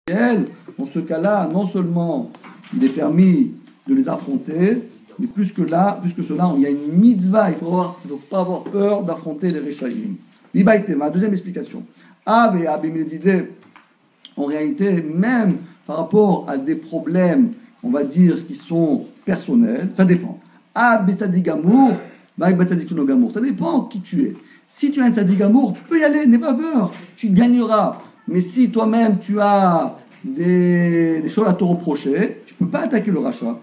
Dans ce cas-là, non seulement il est permis de les affronter, mais plus que cela, il y a une mitzvah, il ne faut pas avoir peur d'affronter les Rechaïm. Libaïtema, deuxième explication. En réalité, même par rapport à des problèmes, on va dire, qui sont personnels, ça dépend. Ça dépend qui tu es. Si tu es un tzaddik amour, tu peux y aller, n'aie pas peur, tu gagneras. Mais si toi-même tu as des choses à te reprocher, tu ne peux pas attaquer le rachat.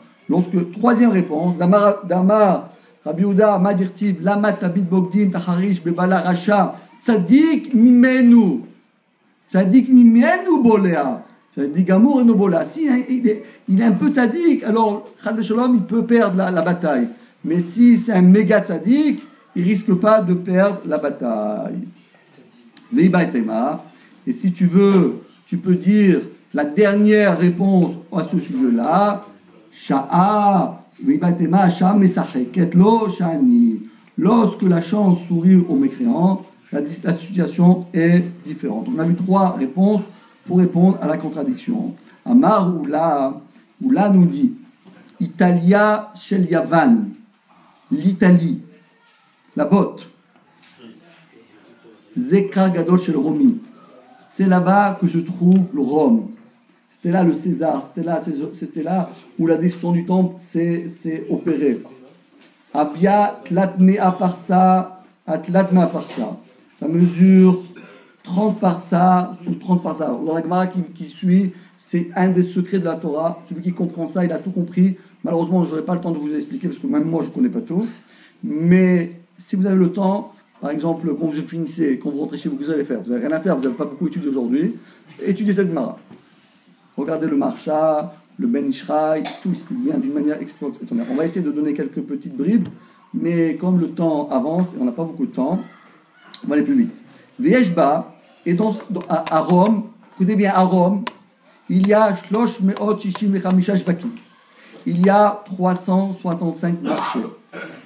Troisième réponse, Damar, Rabbi Yehuda, Madirtib, Lama Tabit Bogdim, Taharish, Bebala Racha, Tzadik Mimenu. Tzadik Mimenu Bolea. Tzadik Amour et Nobola. Si il est un peu tzadik, alors Chal Shalom, il peut perdre la bataille. Mais si c'est un méga tzadik, il ne risque pas de perdre la bataille. Et si tu veux, tu peux dire la dernière réponse à ce sujet-là. Lorsque la chance sourit aux mécréants, la situation est différente. On a vu trois réponses pour répondre à la contradiction. Amar Oula nous dit Italia shel Yavan, l'Italie, la botte. Zekra Gadol shel Romi, c'est là-bas que se trouve le Rome. C'était là le César, c'était là où la destruction du temple s'est opérée. Abia Tlatmea Parsa, Atlatmea Parsa. Ça mesure 30 parsa sur 30 parsa. Dans la Gemara qui suit, c'est un des secrets de la Torah. Celui qui comprend ça, il a tout compris. Malheureusement, je n'aurai pas le temps de vous expliquer parce que même moi, je ne connais pas tout. Mais si vous avez le temps, par exemple, quand vous finissez, quand vous rentrez chez vous, que vous allez faire? Vous n'avez rien à faire, vous n'avez pas beaucoup étudié aujourd'hui. Étudiez cette Gemara. Regardez le Marsha, le Ben Ishraï, tout ce qui vient d'une manière extraordinaire. On va essayer de donner quelques petites bribes, mais comme le temps avance et on n'a pas beaucoup de temps, on va aller plus vite. Vieshba, et à Rome, écoutez bien, à Rome, il y a 365 shvakim. Il y a 365 marchés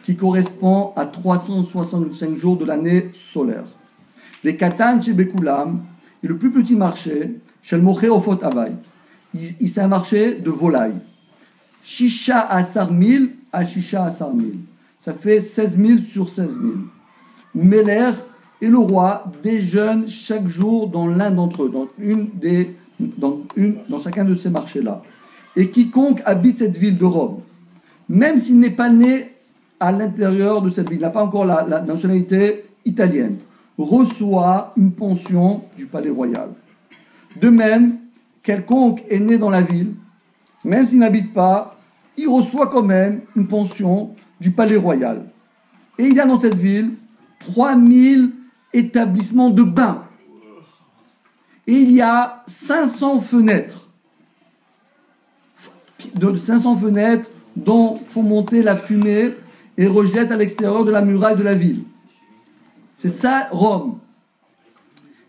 qui correspondent à 365 jours de l'année solaire. Les Katan Shebekulam, et le plus petit marché, Shel Moché Ofot Avai. C'est un marché de volailles. Shisha Asar Mil à Shisha Asar Mil. Ça fait 16 000 sur 16 000. Meler et le roi déjeunent chaque jour dans l'un d'entre eux, dans chacun de ces marchés-là. Et quiconque habite cette ville de Rome, même s'il n'est pas né à l'intérieur de cette ville, il n'a pas encore la nationalité italienne, reçoit une pension du palais royal. De même, quelconque est né dans la ville, même s'il n'habite pas, il reçoit quand même une pension du palais royal. Et il y a dans cette ville 3000 établissements de bains. Et il y a 500 fenêtres. De 500 fenêtres dont font monter la fumée et rejettent à l'extérieur de la muraille de la ville. C'est ça, Rome.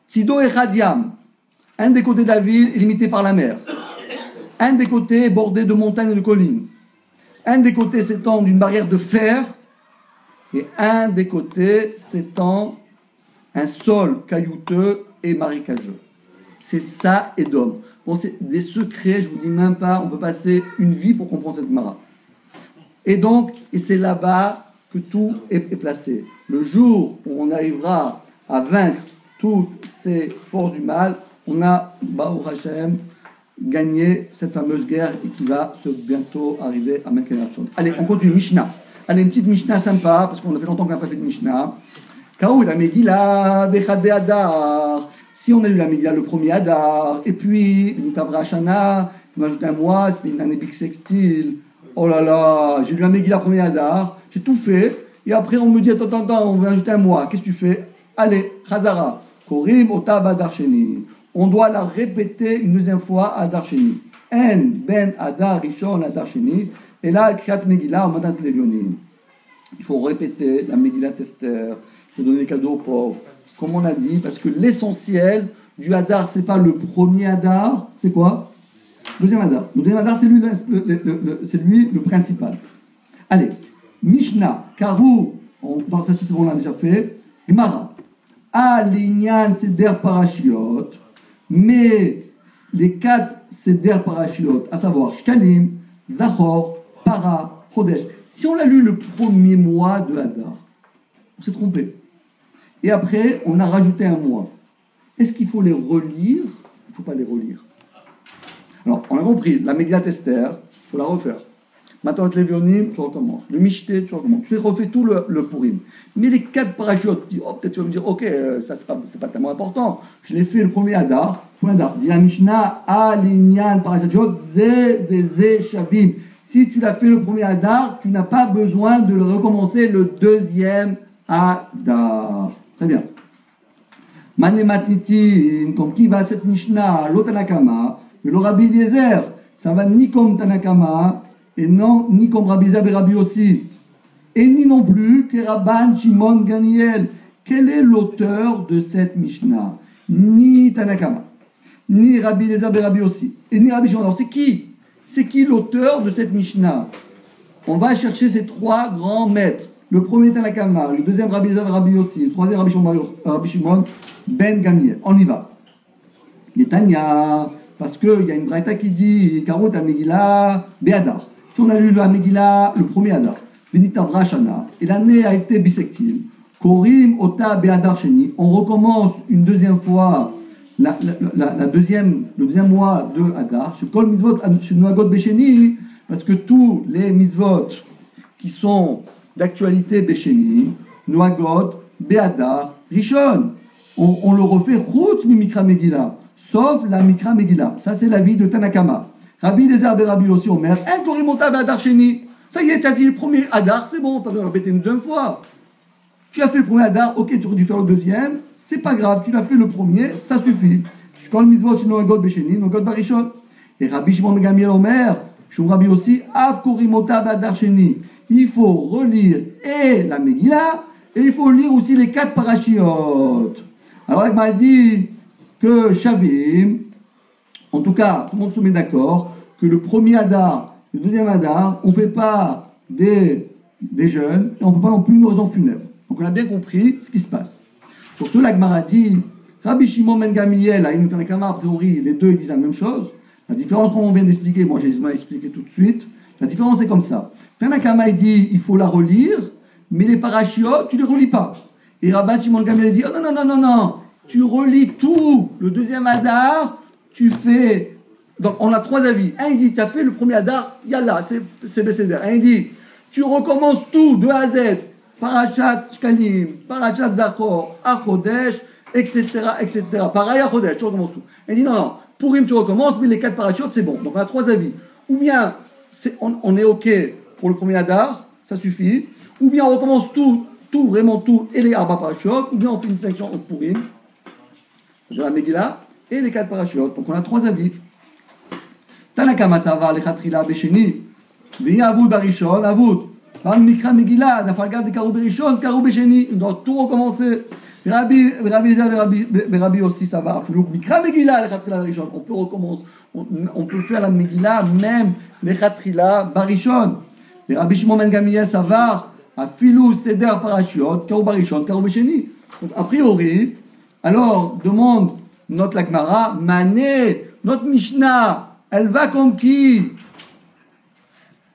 Tzido et Radiam. Un des côtés de la ville est limité par la mer. Un des côtés est bordé de montagnes et de collines. Un des côtés s'étend d'une barrière de fer. Et un des côtés s'étend un sol caillouteux et marécageux. C'est ça, Édom. Bon, c'est des secrets, je ne vous dis même pas, on peut passer une vie pour comprendre cette Gemara. Et c'est là-bas que tout est placé. Le jour où on arrivera à vaincre toutes ces forces du mal, on a, Baruch Hashem, gagné cette fameuse guerre et qui va bientôt arriver à Mekhenatson. Allez, on continue, Mishnah. Allez, une petite Mishnah sympa, parce qu'on a fait longtemps qu'on n'a pas fait de Mishnah. Kaou la Megillah, Bechadé Adar. Si on a eu la Megillah le premier Adar, et puis, Nitavra Shana, on a ajouté un mois, c'était une année bissextile. Oh là là, j'ai lu la Megillah le premier Adar, j'ai tout fait, et après on me dit, attends, on va ajouter un mois. Qu'est-ce que tu fais? Allez, Chazara. Korim Otab Adar Sheni. On doit la répéter une deuxième fois à Adar Sheni. En Ben Adar Rishon Adar Sheni. Et là, Kriyat Megillah, au Matin Levionim. Il faut répéter la Megillah Esther. Il faut donner des cadeaux aux pauvres. Comme on a dit, parce que l'essentiel du Hadar, c'est pas le premier Hadar, c'est quoi? Le deuxième Hadar. Le deuxième Hadar, c'est lui le principal. Allez, Mishnah, Karou, ça c'est bon, on l'a déjà fait. Gemara, Alignan Seder Parashiot, mais les 4 Seder Parashiot, à savoir Shkalim, Zachor, Para, Chodesh. Si on l'a lu le premier mois de Hadar, on s'est trompé. Et après, on a rajouté un mois. Est-ce qu'il faut les relire? Il ne faut pas les relire. Alors, on a compris, la Megillat Esther, il faut la refaire. Maintenant, le Lévionim, tu recommences. Le Michté, tu recommences. Tu les refais tout le Purim. Mais les 4 parachutes, peut-être tu vas me dire, ok, ça c'est pas tellement important. Je l'ai fait le premier Hadar. Dit la Mishnah, Alinyan parachute, Ze Veze Shavim. Si tu l'as fait le premier Hadar, tu n'as pas besoin de le recommencer le deuxième Hadar. Très bien. Manematnitin, comme qui va cette Mishnah, l'Otanakama, le Rabbi Eliezer, ça va ni comme Tanakama, et non, ni comme Rabbi Zab et Rabbi aussi, et ni non plus que Rabban Shimon Ganiel. Quel est l'auteur de cette Mishnah? Ni Tanakama, ni Rabbi Eliezer et Rabbi aussi, et ni Rabbi Shimon. Alors c'est qui? C'est qui l'auteur de cette Mishnah? On va chercher ces 3 grands maîtres. Le premier Tanakama, le deuxième Rabbi Eliezer et Rabbi aussi, le troisième Rabbi Shimon Ben Gamiel. On y va. Netanya, parce qu'il y a une braïta qui dit Karot Megillah Be'adar. Si on a lu la Megillah, le premier Hadar, Benitavra Shana, et l'année a été bisectile, Korim Ota Be'adar Sheni, on recommence une deuxième fois le deuxième mois de Hadar, Shekol Mitzvot Nuagot Besheni, parce que tous les mitzvot qui sont d'actualité Besheni, Nuagot, Be'adar, Rishon, on le refait Chutz mi Mikra Megillah, sauf la Mikra Megillah. Ça, c'est l'avis de Tanakama. Rabbi Eliezer et Rabbi aussi Omer, un Korimota Be'adar Sheni. Ça y est, tu as dit le premier Hadar, c'est bon, tu as besoin de répéter une deuxième fois. Tu as fait le premier Hadar, ok, tu aurais dû faire le deuxième, c'est pas grave, tu l'as fait le premier, ça suffit. Shkol mitzvot sheno agot besheni, no agot barishon. Et Rabbi Shimon ben Gamiel Omer, Shum Rabbi aussi, av Korimota Be'adar Sheni. Il faut relire et la Megillah, et il faut lire aussi les 4 parashiot. Alors, il m'a dit que Shavim, en tout cas, tout le monde se met d'accord que le premier Hadar, le deuxième Hadar, on ne fait pas des jeûnes et on ne fait pas non plus une oraison funèbre. Donc on a bien compris ce qui se passe. Sur ce, l'Agmara dit, Rabbi Shimon ben Gamiel, Aïnou Tanakama, a priori, les deux disent la même chose. La différence, comme on vient d'expliquer, moi j'ai expliqué tout de suite, la différence est comme ça. Tanakama il dit, il faut la relire, mais les parachiotes, tu ne les relis pas. Et Rabbi Shimon ben Gamiel dit, oh non, tu relis tout, le deuxième Hadar, tu fais. Donc on a 3 avis. Un il dit tu as fait le premier Hadar, yallah, c'est Besséder. Un il dit tu recommences tout de A à Z, Parashat Shkalim, Parashat Zachor, Achodesh, etc. Pareil à Chodesh, tu recommences tout. Un il dit non, Purim tu recommences, mais les 4 parachutes c'est bon. Donc on a 3 avis. Ou bien on est ok pour le premier Hadar, ça suffit. Ou bien on recommence tout, vraiment tout, et les Arba parachutes. Ou bien on fait une section au Purim, de la Megillah, et les 4 parachutes. Donc on a 3 avis. Tanakama Savar, les Khatrila, Besheni, Viyavud Barishon, Avud, Par Mikra Megillah, Nafalgat de Karou Berishon, Karou Besheni, on doit tout recommencer. Rabbi aussi Savar, Mikra Megillah, les Khatrila, Barishon, on peut recommencer, on peut faire la Megillah, même les Khatrila, Barishon. Et Rabbi Shimon ben Gamiel Savar, Afilou Seder Parashiot, Karou Barishon, Karou Besheni. Donc a priori, alors demande notre Lagmara, Mané, notre Mishnah, elle va comme qui?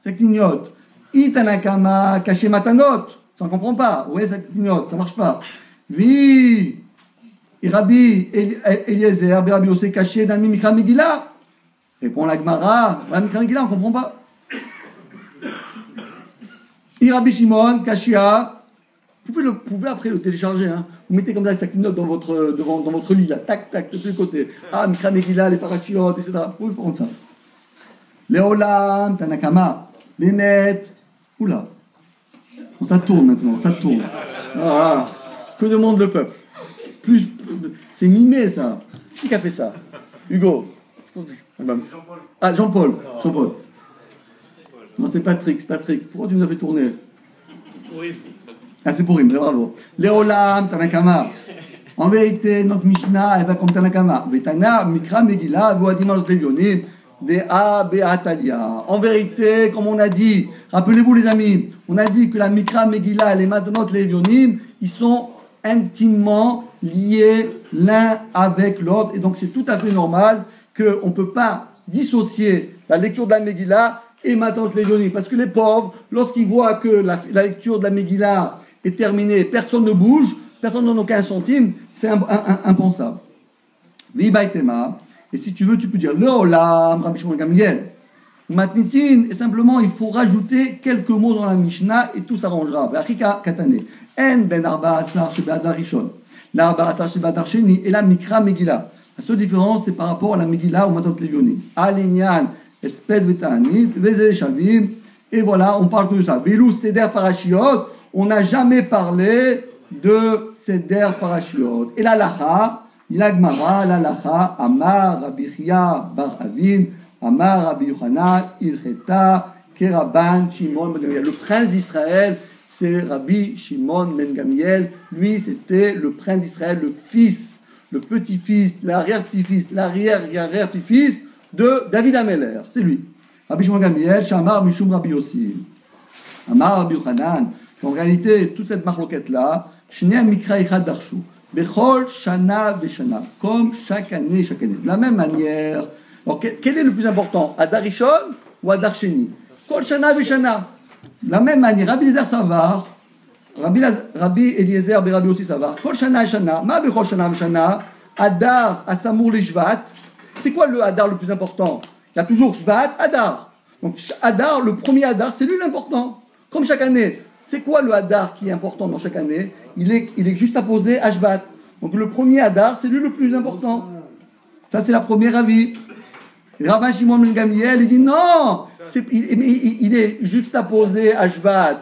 Ça clignote. Itanakama, caché matanot. Ça ne comprend pas. Oui, ça clignote, ça ne marche pas. Oui. Et Rabbi Eliezer, Rabbi aussi caché dans le Mikra Megillah. Répond la Gemara, la Mikra Megillah, on ne comprend pas. Et Rabbi Shimon, Kashia. Vous pouvez après le télécharger. Hein. Vous mettez comme ça, ça clignote dans votre lit, là. Tac, tac, de tous les côtés. Ah, Mikra Megillah, les parachiotes, etc. Vous pouvez prendre ça. Les Olam, Tanakama, les Net. Oula. Bon, ça tourne maintenant, ça tourne. Ah, que demande le peuple? C'est mimé, ça. Qui a fait ça? Hugo. Jean-Paul. Ah, Jean-Paul. Non, c'est Patrick. Pourquoi tu nous as fait tourner? Oui. Ah, c'est pour lui, bravo. Léolam, Tanakama. En vérité, notre Mishnah, elle va comme Tanakama. Vetana, Mikra, Megillah, Voadima, notre Levionim, Dea, Beatalia. En vérité, comme on a dit, rappelez-vous les amis, on a dit que la Mikra, Megillah, les Matanot, les Levionim, ils sont intimement liés l'un avec l'autre. Et donc, c'est tout à fait normal qu'on ne peut pas dissocier la lecture de la Megillah et Matot Leiloni. Parce que les pauvres, lorsqu'ils voient que la lecture de la Megillah est terminée, personne ne bouge, personne ne donne aucun centime, c'est impensable. Vibaitema, et si tu veux, tu peux dire le Olam, Rabbi Shimon Gamliel. Matnitin, et simplement, il faut rajouter quelques mots dans la Mishnah et tout s'arrangera. V'achika katane. En ben arba asar shebadar rishon. L'arba asar shebadar sheni, et la mikra Megillah. La seule différence, c'est par rapport à la Megillah ou Matot Leiloni. Alignan, esped vetanit, veze shavim, et voilà, on parle que de ça. Velou seder parashiot, on n'a jamais parlé de seder parashiot. Et la lacha, il a Gemara, la lacha, Amar Rabbi Chia bar Avin, Amar Rabbi Yochanan, Ilcheta, Keraban, Shimon ben Gamliel. Le prince d'Israël, c'est Rabbi Shimon ben Gamliel. Lui, c'était le prince d'Israël, le fils, le petit-fils, l'arrière-petit-fils, l'arrière-petit-fils de David Ameller. C'est lui. Rabbi Shimon ben Gamliel, Shamar Mishum Rabbi Yossi. Amar Rabbi Yochanan. En réalité, toute cette marloquette-là, Shnei Mikra Echad Darshu. Bechol Shana Veshana. Comme chaque année, chaque année. De la même manière. Alors, quel est le plus important, Adar Rishon ou Adar Sheni? Kol Shana Veshana. De la même manière, Rabbi Eliezer Savar, Rabbi Eliezer et Rabbi aussi Savar, Kol Shana Veshana, Ma Bechol Shana Veshana, Adar Asamur le Shvat. C'est quoi le Adar le plus important? Il y a toujours Shvat, Adar. Donc Adar, le premier Adar, c'est lui l'important. Comme chaque année. C'est quoi le Hadar qui est important dans chaque année? Il est juste apposé à Shvat. Donc le premier Hadar, c'est lui le plus important. Ça, c'est la première avis. Rabbi Shimon ben Gamliel, il dit non, il est juxtaposé à Shvat,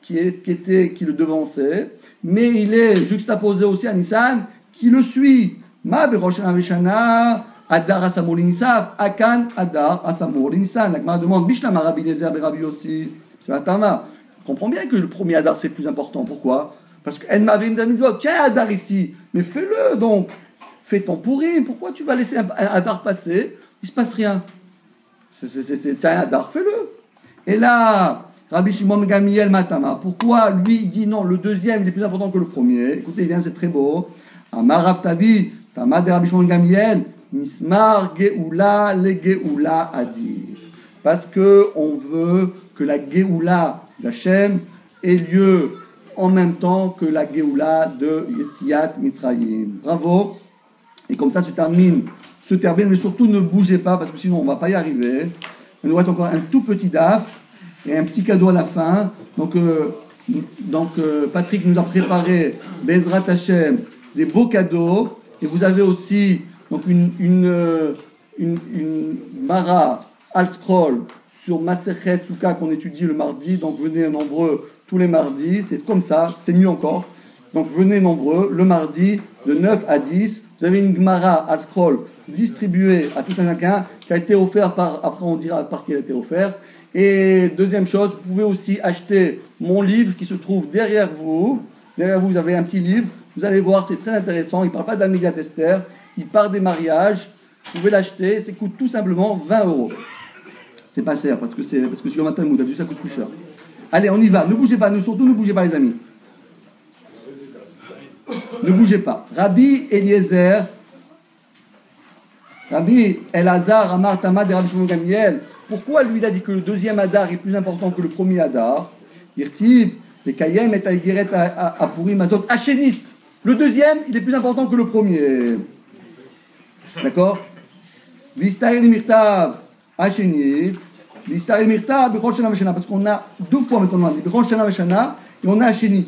qui le devançait, mais il est juxtaposé aussi à Nissan, qui le suit. Ma beroshana veshana, Hadar asamur l'Nissav, Akan Hadar asamur l'Nissan. La Gemara demande, Bishlama Rabbi Eliezer et Rabbi Yossi. C'est un tama. On comprend bien que le premier Hadar c'est le plus important. Pourquoi? Parce que En Mavim Damizvot, tiens Hadar ici, mais fais-le donc. Fais ton pourri. Pourquoi tu vas laisser un Hadar passer? Il ne se passe rien. Tiens Hadar, fais-le. Et là, Rabbi Shimon ben Gamliel Matama, pourquoi lui il dit non, le deuxième il est plus important que le premier? Écoutez bien, c'est très beau. Amar Rav Tavi, Tama de Rabbi Shimon ben Gamliel, Mismar Geoula le Geoula Adir. Parce que on veut que la Geoula d'Hachem ait lieu en même temps que la Géoula de Yetziat Mitzrayim. Bravo. Et comme ça se termine, mais surtout ne bougez pas parce que sinon on ne va pas y arriver. Il nous reste encore un tout petit daf et un petit cadeau à la fin. Donc Patrick nous a préparé Bezrat Hachem des beaux cadeaux et vous avez aussi donc une Mara al scroll sur Masechet Souka qu'on étudie le mardi, donc venez nombreux tous les mardis, c'est comme ça, c'est mieux encore. Donc venez nombreux le mardi de 9 à 10. Vous avez une Gemara al scroll distribuée à tout un chacun qui a été offert après on dira par qui elle a été offert. Et deuxième chose, vous pouvez aussi acheter mon livre qui se trouve derrière vous. Derrière vous, vous avez un petit livre. Vous allez voir, c'est très intéressant. Il ne parle pas de la Megillat Esther, il parle des mariages. Vous pouvez l'acheter, ça coûte tout simplement 20 €. C'est pas cher parce que sur le matin, vous avez vu, ça coûte plus cher. Allez, on y va. Ne bougez pas, surtout ne bougez pas, les amis. Ne bougez pas. Rabbi Eliezer, Rabbi Elazar, Amar Tamad et Rabbi Shimon Gamliel. Pourquoi lui il a dit que le deuxième Hadar est plus important que le premier Hadar? Dirtib, les Kayem et Aïgeret à Purim Azot Hachénit. Le deuxième, il est plus important que le premier. D'accord? Vistaïr Mirtav Hachénit. Vistaïr Mirtav Bechol Shana Veshana. Parce qu'on a deux fois maintenant, Bechol Shana Veshana et on a Hachénit.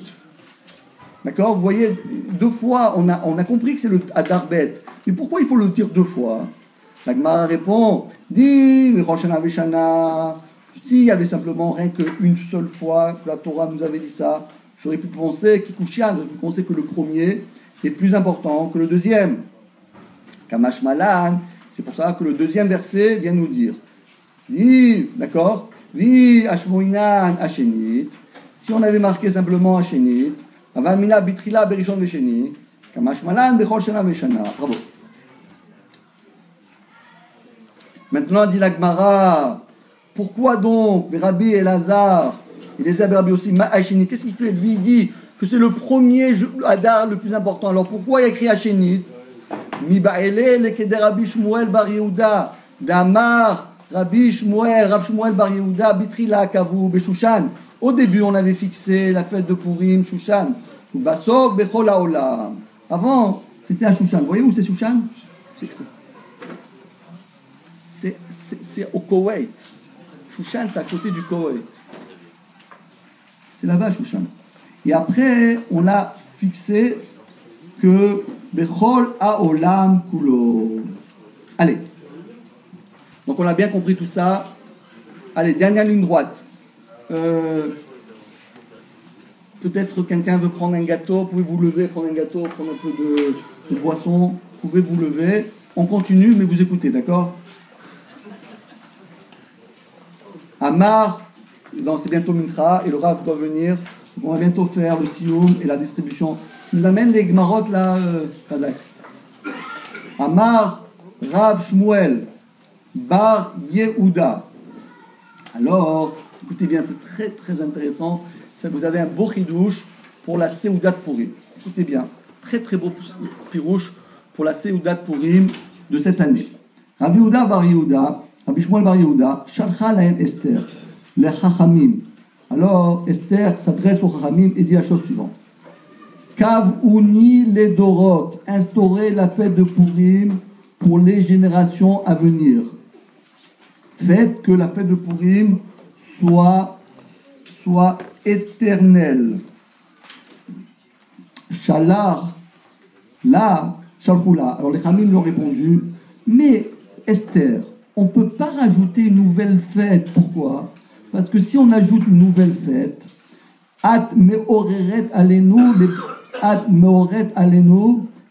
D'accord? Vous voyez, deux fois, on a compris que c'est le Hadar Bet. Mais pourquoi il faut le dire deux fois? La Gemara répond, dis, Roshana Veshana, s'il y avait simplement rien qu'une seule fois que la Torah nous avait dit ça, j'aurais pu penser que le premier est plus important que le deuxième. Kamash Malan, c'est pour ça que le deuxième verset vient nous dire, dis, d'accord, vi Ashmoinan Hachénit, si on avait marqué simplement Hachénit, Avamina Bitrila Berishon Vesheni, Kamash Malan Bechol Shana Veshana. Bravo. Maintenant, dit la Gemara, pourquoi donc Rabbi Elazar, et Rabbi aussi, Hachénit, qu'est-ce qu'il fait? Lui, il dit que c'est le premier Hadar le plus important. Alors pourquoi il y a écrit Hachénit? מבעלה לכדי רבי שמואל בר יהודה, d'Amar Rabbi Shmuel, Rav Shmuel bar Yehuda, Bitrila Kavu, Beshushan. Au début, on avait fixé la fête de Purim, Shushan. Basov, Bechol Haolam. Avant, c'était à Shushan. Vous voyez où c'est Shushan? C'est au Koweït. Shushan, c'est à côté du Koweït. C'est là-bas, Shushan. Et après, on a fixé que Bechol Haolam Kulo. Allez. Donc on a bien compris tout ça. Allez, dernière ligne droite. Peut-être quelqu'un veut prendre un gâteau. Pouvez vous lever, prendre un gâteau, prendre un peu de boisson. Pouvez vous lever. On continue, mais vous écoutez, d'accord? Amar, c'est bientôt Mincha, et le Rav doit venir. On va bientôt faire le Sioum et la distribution. Il nous amène les Gmarot là, Amar, Rav Shmuel bar Yehuda. Alors, écoutez bien, c'est très très intéressant. Ça, vous avez un beau chidouche pour la Seudat Purim. Écoutez bien, très très beau pirouche pour la Seudat Purim de cette année. Rabbi Yehuda bar Yehuda, Rabbi Shmuel bar Yehuda, Shalcha lahem Esther, les Chachamim. Alors, Esther s'adresse aux Chachamim et dit la chose suivante. Kav uni les Dorot, instaurer la fête de Purim pour les générations à venir. Faites que la fête de Purim soit éternelle. Shalach, là, Shalchoula. Alors les Khamim lui ont répondu, mais Esther, on ne peut pas rajouter une nouvelle fête. Pourquoi? Parce que si on ajoute une nouvelle fête, At meoreret alenu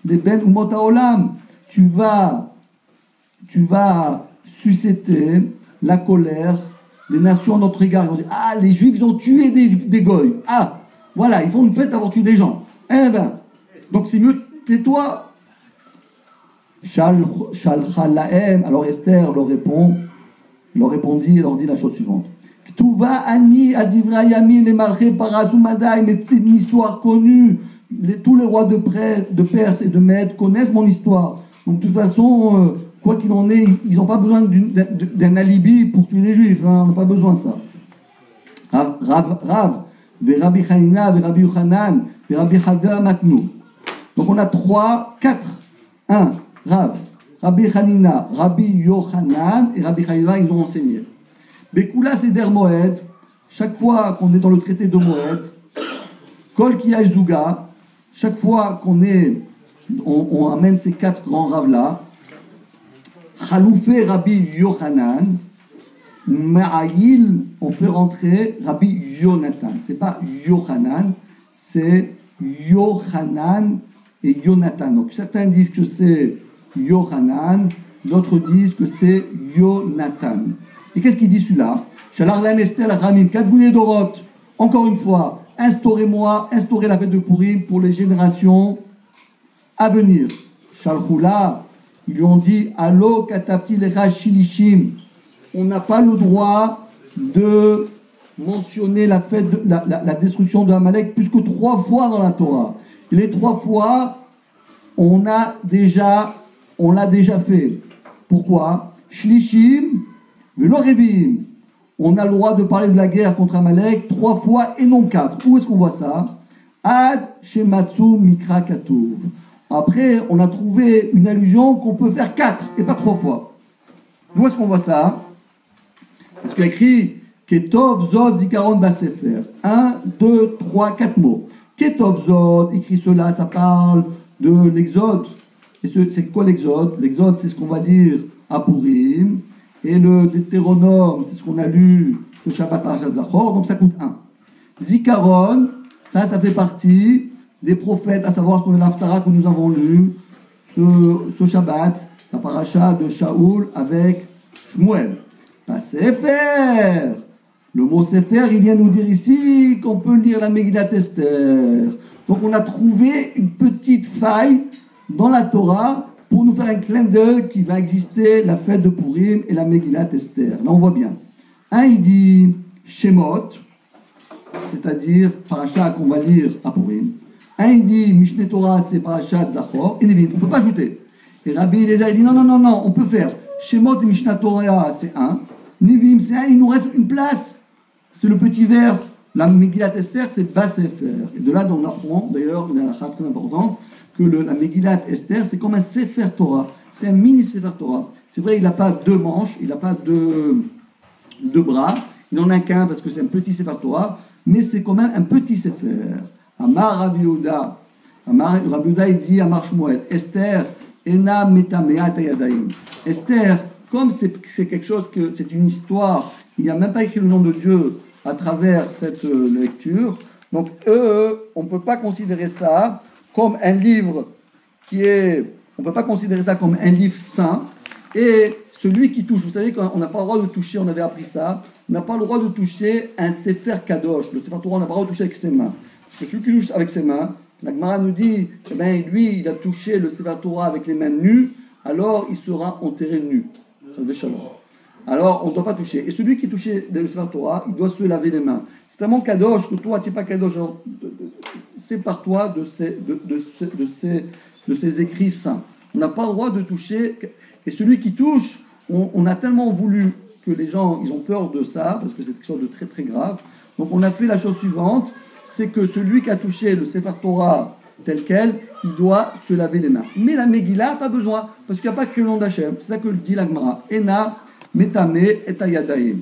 les ben umot haolam, tu vas susciter la colère des nations à notre égard. Ils vont dire, ah, les Juifs, ils ont tué des goy. Ah, voilà, ils font une fête d'avoir tué des gens. Eh ben, donc c'est mieux, tais-toi. Shalcha lahem. Alors Esther leur répondit et leur dit la chose suivante. Ktuva ani adivra yamin les malchés parazumadai, mais c'est une histoire connue. Tous les rois de Perse et de Mède connaissent mon histoire. Donc de toute façon, quoi qu'il en est, ils n'ont pas besoin d'un alibi pour tuer les Juifs. Hein, on n'a pas besoin de ça. Rav, Rabbi Hanina, Rabbi Yochanan, Rabbi Hada Matnu. Donc on a 4. 1. Rav, Rabbi Hanina, Rabbi Yochanan et Rabbi Hada, ils ont enseigné. Bekula Seder Moed, chaque fois qu'on est dans le traité de Moed, Kol Kia Zuga, chaque fois on amène ces 4 grands raves là, Chaloufé Rabbi Yochanan, Ma'ayil, on peut rentrer Rabbi Yonatan. C'est pas Yochanan, c'est Yochanan et Yonatan. Donc certains disent que c'est Yochanan, d'autres disent que c'est Yonatan. Et qu'est-ce qu'il dit celui-là? Shalarlem Esther Ramim, Kadgouné Dorot, encore une fois, instaurez la fête de Purim pour les générations à venir. Shalchoula, ils lui ont dit, Allo Katapti Lecha Shilishim, on n'a pas le droit de mentionner la fête, la destruction de Amalek plus que 3 fois dans la Torah. Et les 3 fois, on l'a déjà fait. Pourquoi? Shlishim, Velo Revim. On a le droit de parler de la guerre contre Amalek 3 fois et non 4. Où est-ce qu'on voit ça? Ad Shematsu Mikra Katuv. Après, on a trouvé une allusion qu'on peut faire 4 et pas 3 fois. Où est-ce qu'on voit ça? Parce qu'il y a écrit Ketov Zod Zikaron Basefer. 1, 2, 3, 4 mots. Ketov Zod, écrit cela, ça parle de l'exode. Et c'est quoi l'exode? L'exode, c'est ce qu'on va lire à Purim. Et le Deutéronome, c'est ce qu'on a lu ce Shabbat Parashat Zachor, donc ça coûte 1. Zikaron, ça fait partie des prophètes, à savoir qu'on est l'Haftara que nous avons lu ce Shabbat, la paracha de Shaoul avec Shmuel. Pas Sefer. Le mot Sefer, il vient nous dire ici qu'on peut lire la Megillat Esther. Donc on a trouvé une petite faille dans la Torah pour nous faire un clin d'œil qui va exister la fête de Purim et la Megillat Esther. Là on voit bien. Un il dit Shemot, c'est-à-dire paracha qu'on va lire à Purim. Un il dit Mishneh Torah, c'est parashat Zachor, et Nevim, on ne peut pas ajouter. Et Rabbi Eliezer dit non, on peut faire. Shemot et Mishnah Torah, c'est un. Nivim, c'est un, il nous reste une place. C'est le petit verre. La Megillat Esther, c'est Bas Sefer. Et de là, on apprend, d'ailleurs, il y a un halakha très important, que la Megillat Esther, c'est comme un Sefer Torah. C'est un mini Sefer Torah. C'est vrai, il n'a pas deux manches, il n'a pas deux bras. Il n'en a qu'un parce que c'est un petit Sefer Torah, mais c'est quand même un petit Sefer. Amar Rabbi Yehuda. Rabbi Yehuda, il dit Amar Shmuel, Esther, Ena Metamea Tayadaim. Esther, comme c'est quelque chose que c'est une histoire, il n'y a même pas écrit le nom de Dieu à travers cette lecture. Donc on ne peut pas considérer ça comme un livre on ne peut pas considérer ça comme un livre saint. Et celui qui touche, vous savez qu'on n'a pas le droit de toucher, on avait appris ça, on n'a pas le droit de toucher un Sefer Kadosh, le Sefer Torah, on n'a pas le droit de toucher avec ses mains. Parce que celui qui touche avec ses mains, la Gemara nous dit, eh bien, lui, il a touché le Sefer Torah avec les mains nues, alors il sera enterré nu. Alors, on ne doit pas toucher. Et celui qui touchait le Sefer Torah, il doit se laver les mains. C'est tellement Kadosh que toi, tu n'es pas Kadosh. Alors, sépare-toi de ces écrits saints. On n'a pas le droit de toucher. Et celui qui touche, on a tellement voulu que les gens, ils ont peur de ça, parce que c'est quelque chose de très très grave. Donc, on a fait la chose suivante, c'est que celui qui a touché le Sefer Torah tel quel, il doit se laver les mains. Mais la Megillah, pas besoin, parce qu'il n'y a pas écrit le nom d'Hachem. C'est ça que dit la Gemara. Ena Metame et Ayadaim.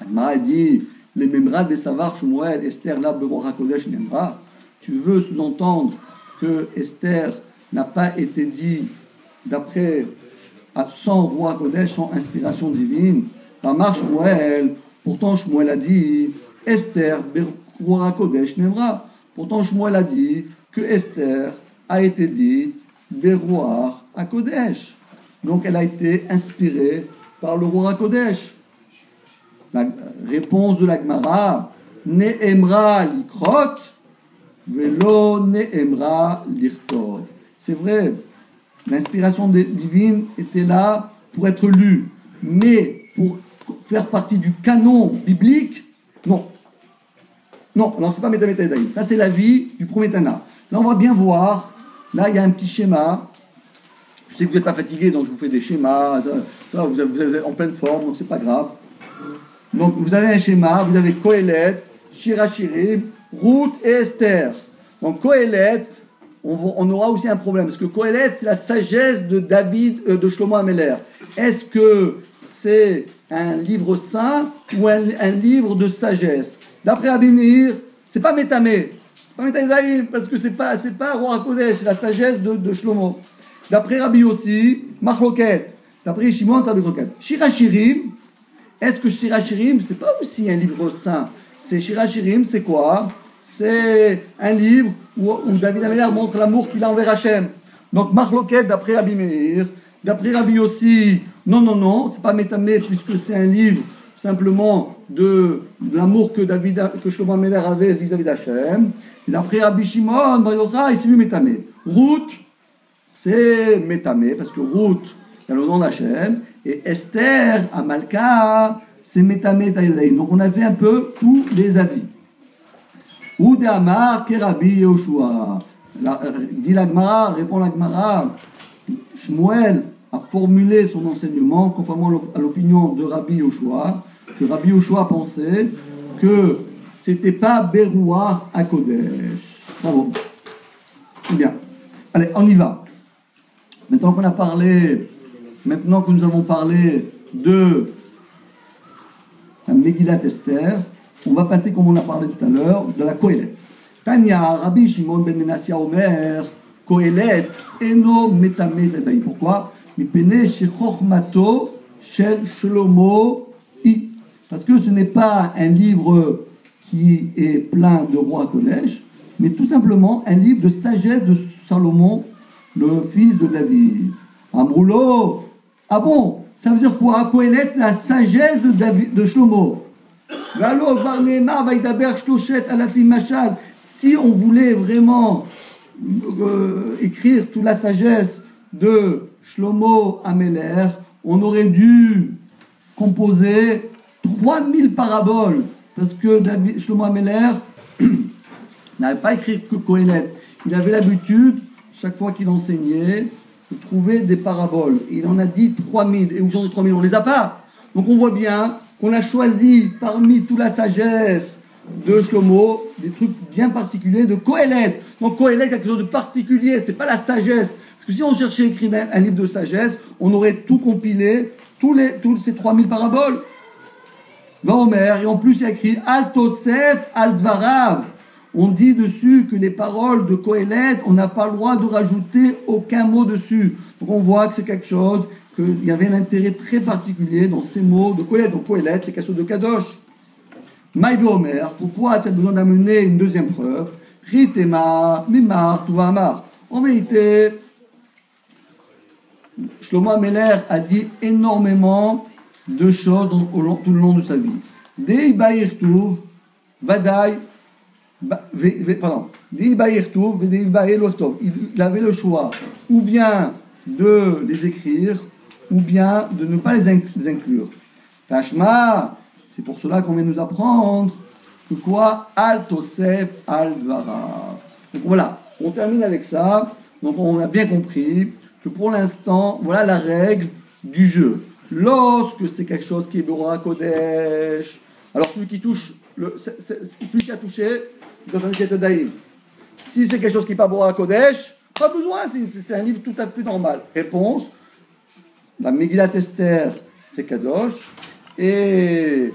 La Gemara dit les Memra des Savar Shmuel, Esther, là, Beroach HaKodesh, Memra. Tu veux sous-entendre que Esther n'a pas été dit d'après sans roi Kodesh, sans inspiration divine. Amar Shmuel, pourtant Shmuel a dit Esther, Beroach HaKodesh, Memra. Pourtant Shmuel a dit que Esther a été dite Beroach HaKodesh. Donc elle a été inspirée par le roi HaKodesh. La réponse de la Gemara, Ne'emra likrot, velo ne'emra lirtod. C'est vrai, l'inspiration divine était là pour être lue, mais pour faire partie du canon biblique, non. Non, alors c'est pas Metameta Edaïm. Ça, c'est la vie du premier Tana. Là, on va bien voir. Là, il y a un petit schéma. Je sais que vous n'êtes pas fatigué, donc je vous fais des schémas. Ça, vous êtes en pleine forme, donc c'est pas grave. Donc, vous avez un schéma. Vous avez Kohelet, Shirachirim, Ruth et Esther. Donc, Kohelet, on aura aussi un problème. Parce que Kohelet, c'est la sagesse de David, de Shlomo Améler. Est-ce que c'est un livre saint ou un livre de sagesse? D'après Rabbi Meir, c'est pas Métamé, pas Métamé, parce que c'est pas Roi HaKodesh, c'est la sagesse de Shlomo. D'après Rabbi aussi, Machloket. D'après Shimon, c'est Machloket. Shirachirim, est-ce que Shirachirim, c'est pas aussi un livre saint? C'est Shirachirim, c'est quoi? C'est un livre où David Améler montre l'amour qu'il a envers Hachem. Donc Machloket, d'après Rabbi Meir. D'après Rabbi aussi, non, c'est pas Métamé, puisque c'est un livre simplement de l'amour que Shlomo Améler avait vis-à-vis d'Hachem. Et d'après Rabbi Shimon, Bar Yochai, c'est Métamé. Ruth, c'est Métamé, parce que Ruth, il y a le nom d'Hachem. Et Esther, Amalka, c'est Métamé Taïdaïm. Donc on a fait un peu tous les avis. Ou de Amar, Kerabi Yehoshua. Dit la Gemara, répond la Gemara, Shmuel a formulé son enseignement conformément à l'opinion de Rabbi Yehoshua, que Rabbi Yehoshua pensait que c'était pas Beruach HaKodesh. Bravo. C'est bien. Allez, on y va. Maintenant que nous avons parlé de la Megillat Esther, on va passer, comme on a parlé tout à l'heure, de la Kohelet. Tanya, Rabbi Shimon ben Menassia Omer, Kohelet, Eno Metame Tadaï. Pourquoi? Mipene Shechochmato Shel Shlomo I. Parce que ce n'est pas un livre qui est plein de rois Kodesh, mais tout simplement un livre de sagesse de Salomon, le fils de David. Amroulo, ah bon, ça veut dire quoi? Kohelet, c'est la sagesse de Shlomo. Si on voulait vraiment écrire toute la sagesse de Shlomo Améler, on aurait dû composer 3000 paraboles, parce que Shlomo Améler n'avait pas écrit que Kohelet. Il avait l'habitude, chaque fois qu'il enseignait, de trouver des paraboles. Il en a dit 3000. Et où sont les 3000? On ne les a pas. Donc on voit bien qu'on a choisi parmi toute la sagesse de Shlomo des trucs bien particuliers de Kohelet. Donc Kohelet, quelque chose de particulier, c'est pas la sagesse. Parce que si on cherchait à écrire un livre de sagesse, on aurait tout compilé, tous ces 3000 paraboles. Vaomer, et en plus il y a écrit Al Tosef Al Dvarav. On dit dessus que les paroles de Kohelet, on n'a pas le droit de rajouter aucun mot dessus. Donc on voit que c'est quelque chose, qu'il y avait un intérêt très particulier dans ces mots de Kohelet. Donc Kohelet, c'est quelque chose de Kadosh. Maïve Omer, pourquoi tu as besoin d'amener une deuxième preuve? Ritema, Mimar, Tuvamar. En vérité, Shlomo Ameler a dit énormément de choses tout le long de sa vie. Dei Baïrtuv, Vadaï, pardon, Dei Baïrtuv, Vedei Baïlotov. Il avait le choix ou bien de les écrire, ou bien de ne pas les inclure. Tashma, c'est pour cela qu'on vient nous apprendre que quoi? Al Tosef Al Dvarav. Donc voilà, on termine avec ça. Donc on a bien compris que pour l'instant, voilà la règle du jeu. Lorsque c'est quelque chose qui est Bora Kodesh, alors celui qui touche, celui qui a touché, il doit faire une Ketadaïm. Si c'est quelque chose qui n'est pas Bora Kodesh, pas besoin, c'est un livre tout à fait normal. Réponse, la Megillat Esther, c'est Kadosh, et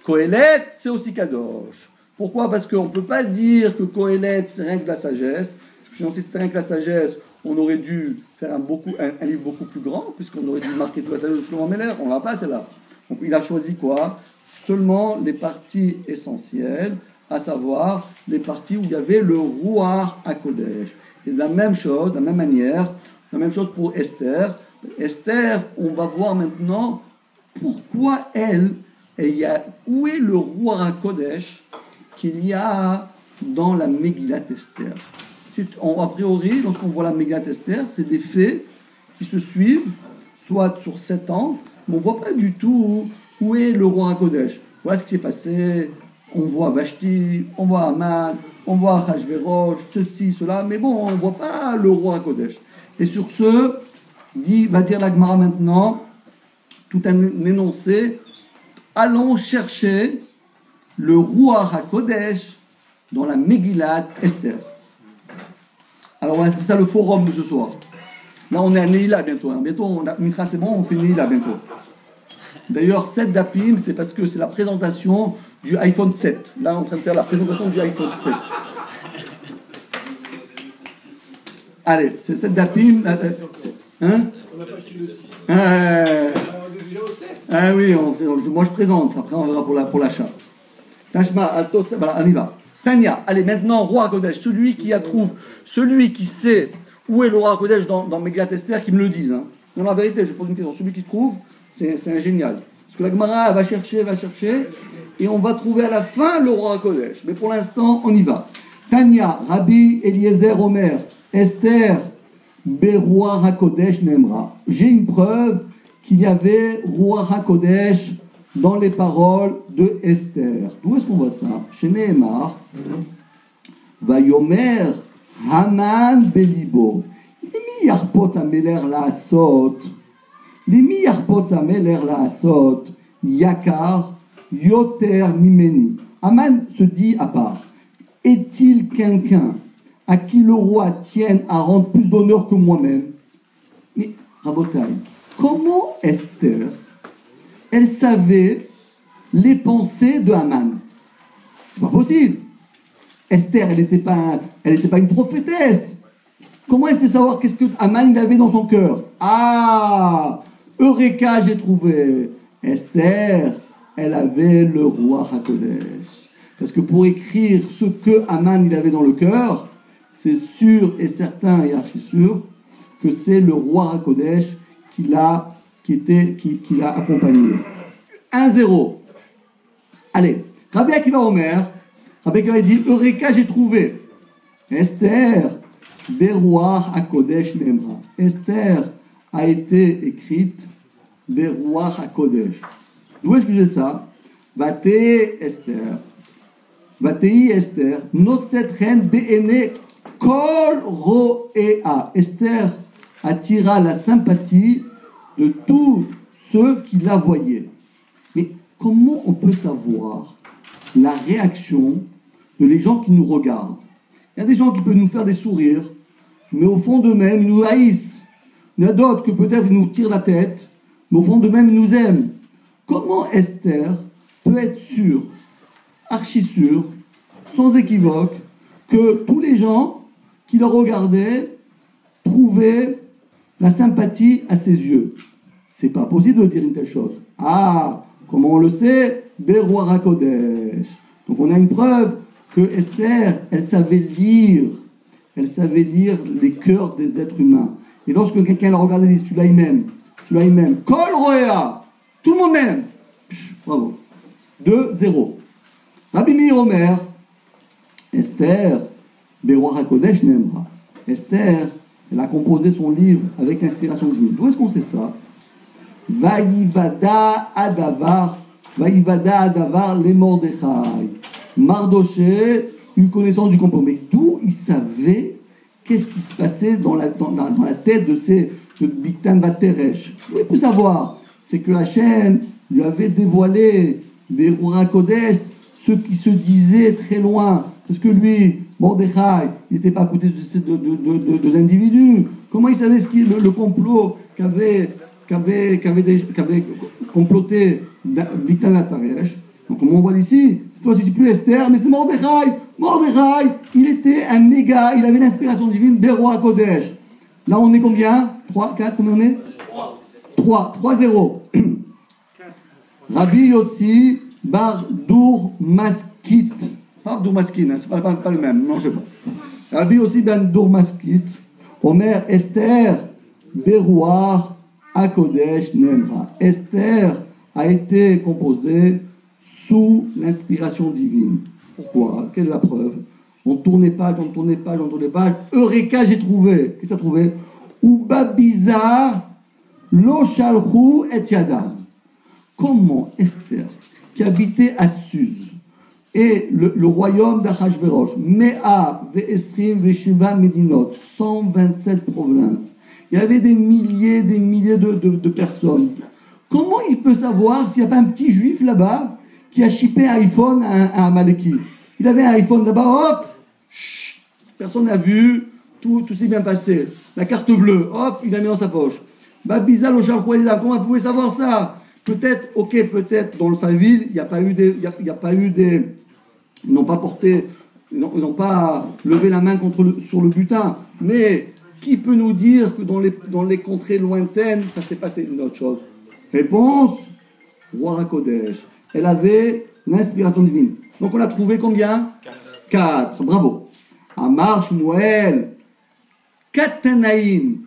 Kohelet, c'est aussi Kadosh. Pourquoi? Parce qu'on ne peut pas dire que Kohelet, c'est rien que de la sagesse. Sinon, si c'était rien que la sagesse, on aurait dû faire un livre beaucoup plus grand, puisqu'on aurait dû marquer toute la sagesse de Shlomo Ameler. On ne l'a pas, celle-là. Donc, il a choisi quoi? Seulement les parties essentielles, à savoir les parties où il y avait le Ruach HaKodesh. Et de la même chose, de la même manière, la même chose pour Esther. Esther, on va voir maintenant pourquoi où est le Ruach HaKodesh qu'il y a dans la Megillat Esther. A priori, lorsqu'on voit la Megillat Esther, c'est des faits qui se suivent, soit sur 7 ans, mais on ne voit pas du tout où est le Ruach HaKodesh. Voilà ce qui s'est passé. On voit Vashti, on voit Haman, on voit Achashverosh, ceci, cela, mais bon, on ne voit pas le Ruach HaKodesh. Et sur ce, va dire la Gemara maintenant, tout un énoncé, allons chercher le Ruach HaKodesh dans la Megillat Esther. Alors voilà, c'est ça le forum de ce soir. Là, on est à Neila bientôt. Bientôt, Mitra, c'est bon, on fait Neila bientôt. D'ailleurs, 7 d'Apim, c'est parce que c'est la présentation du iPhone 7. Là, on est en train de faire la présentation du iPhone 7. Allez, c'est 7 d'Apim. Hein? On n'a pas acheté le 6. On est déjà au 7. Ah oui, moi je présente. Après, on verra pour l'achat. Tashma, Altos, voilà, on y va. Tania, allez, maintenant, Ruach HaKodesh, celui qui sait où est le Ruach HaKodesh dans Megillat Esther, qui me le dise. Hein. Dans la vérité, je pose une question. Celui qui trouve, c'est un génial. Parce que la Gemara va chercher, et on va trouver à la fin le Ruach HaKodesh. Mais pour l'instant, on y va. Tania, Rabbi Eliezer Omer, Esther, Beruach HaKodesh Nemra. J'ai une preuve qu'il y avait Ruach HaKodesh dans les paroles de Esther. D'où est-ce qu'on voit ça? Chez Nehemar, Vayomer Haman Belibo. Limi yarpot ameler laasot. Limi yarpot ameler laasot. Yakar yoter mimeni. Haman se dit à part. Est-il quelqu'un à qui le roi tienne à rendre plus d'honneur que moi-même? Mais, Rabotai, comment Esther, elle savait les pensées de Haman? C'est pas possible. Esther, elle n'était pas une prophétesse. Comment elle sait savoir qu'est-ce que Haman il avait dans son cœur? Ah, Eureka, j'ai trouvé. Esther, elle avait le Ruach HaKodesh. Parce que pour écrire ce que Haman il avait dans le cœur, c'est sûr et certain et archi sûr que c'est le Ruach HaKodesh qui l'a accompagné. 1-0. Allez, Rabbi Akiva Omer, Rabbi Akiva dit Eureka, j'ai trouvé. Esther, Beruach HaKodesh Nemra. Esther a été écrite Beruach HaKodesh. D'où est-ce que j'ai ça? Vatei Esther. Vatei Esther. Noset chen be'ene kol ro'ea. Esther attira la sympathie de tous ceux qui la voyaient. Mais comment on peut savoir la réaction de les gens qui nous regardent? Il y a des gens qui peuvent nous faire des sourires, mais au fond d'eux-mêmes, ils nous haïssent. Il y en a d'autres que peut-être ils nous tirent la tête, mais au fond d'eux-mêmes, ils nous aiment. Comment Esther peut être sûre, archi sûre, sans équivoque, que tous les gens qui le regardaient trouvaient la sympathie à ses yeux? C'est pas possible de dire une telle chose. Ah, comment on le sait? Beroar HaKodesh. Donc on a une preuve que Esther, elle savait lire les cœurs des êtres humains. Et lorsque quelqu'un le regardait et dit, celui-là il m'aime, Kol Roea, tout le monde m'aime. Bravo. 2-0. Rabbi Meir Omer, Esther, Beroar HaKodesh n'aimera. Esther, elle a composé son livre avec l'inspiration divine. D'où est-ce qu'on sait ça? Vaïvada Adavar les Mordechai. Mardoché eut connaissance du complot. Mais d'où il savait qu'est-ce qui se passait dans la tête de Biktan Vateresh? D'où il peut savoir? C'est que Hachem lui avait dévoilé les Beroar HaKodesh, ceux qui se disaient très loin. Parce que lui, Mordechai, il n'était pas à côté de deux individus. Comment il savait le complot qu'avait comploté Biktan Vateresh? Donc, comme on voit ici, toi, tu ne dis plus Esther, mais c'est Mordechai. Mordechai, il était un méga, il avait l'inspiration divine, Beroar HaKodesh. Là, on est combien? 3, 4, combien on est? 3-0. Rabbi Yossi Bar Dour Maskit. Pas Dour Maskin, hein, c'est pas le même, non, je sais pas. Rabbi Yossi Ben Dour Maskit, Omer Esther, Beroar HaKodesh Nemra. Esther a été composée sous l'inspiration divine. Pourquoi? Quelle est la preuve? On tournait page. Eureka, j'ai trouvé. Qu'est-ce que tu as trouvé? Ubabiza lo shalchu et yadam. Comment Esther, qui habitait à Suse, et le royaume d'Achashverosh, Mea ve'esrim ve'shiva medinot, 127 provinces, il y avait des milliers de personnes. Comment il peut savoir s'il n'y a pas un petit juif là-bas qui a chippé un iPhone à un Amaleki? Il avait un iPhone là-bas, hop, chut, personne n'a vu, tout s'est bien passé. La carte bleue, hop, il l'a mis dans sa poche. Babizal au Charles, comment on pouvait savoir ça? Peut-être dans sa ville, il n'y a pas eu des, ils n'ont pas levé la main sur le butin. Mais qui peut nous dire que dans les contrées lointaines, ça s'est passé une autre chose? Réponse, Roi HaKodesh. Elle avait l'inspiration divine. Donc on a trouvé combien? 4. Bravo. Amar Shmuel. Katanaïm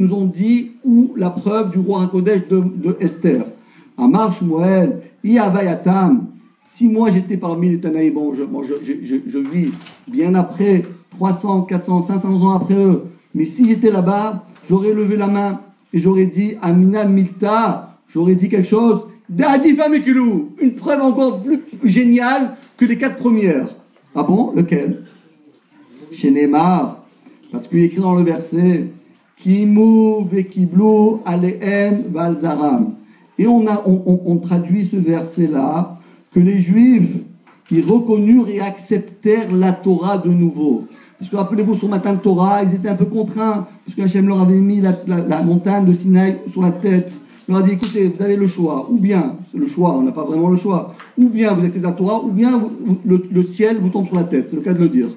nous ont dit où la preuve du roi HaKodesh de Esther. Amar Shmuel. Iavayatam. Si moi j'étais parmi les Tanaïm, bon, je vis bien après, 300, 400, 500 ans après eux. Mais si j'étais là-bas, j'aurais levé la main et j'aurais dit Amina Milta, j'aurais dit quelque chose. D'Adifa Mekulu, une preuve encore plus géniale que les 4 premières. Ah bon? Lequel? Chez Neymar, parce qu'il est écrit dans le verset Kimu vekiblu alehem valzaram. Et on traduit ce verset-là que les Juifs, ils reconnurent et acceptèrent la Torah de nouveau. Parce que rappelez-vous, sur Matan Torah, ils étaient un peu contraints, parce que Hachem leur avait mis la montagne de Sinaï sur la tête. Il leur a dit, écoutez, vous avez le choix, ou bien, c'est le choix, on n'a pas vraiment le choix, ou bien vous acceptez la Torah, ou bien le ciel vous tombe sur la tête, c'est le cas de le dire.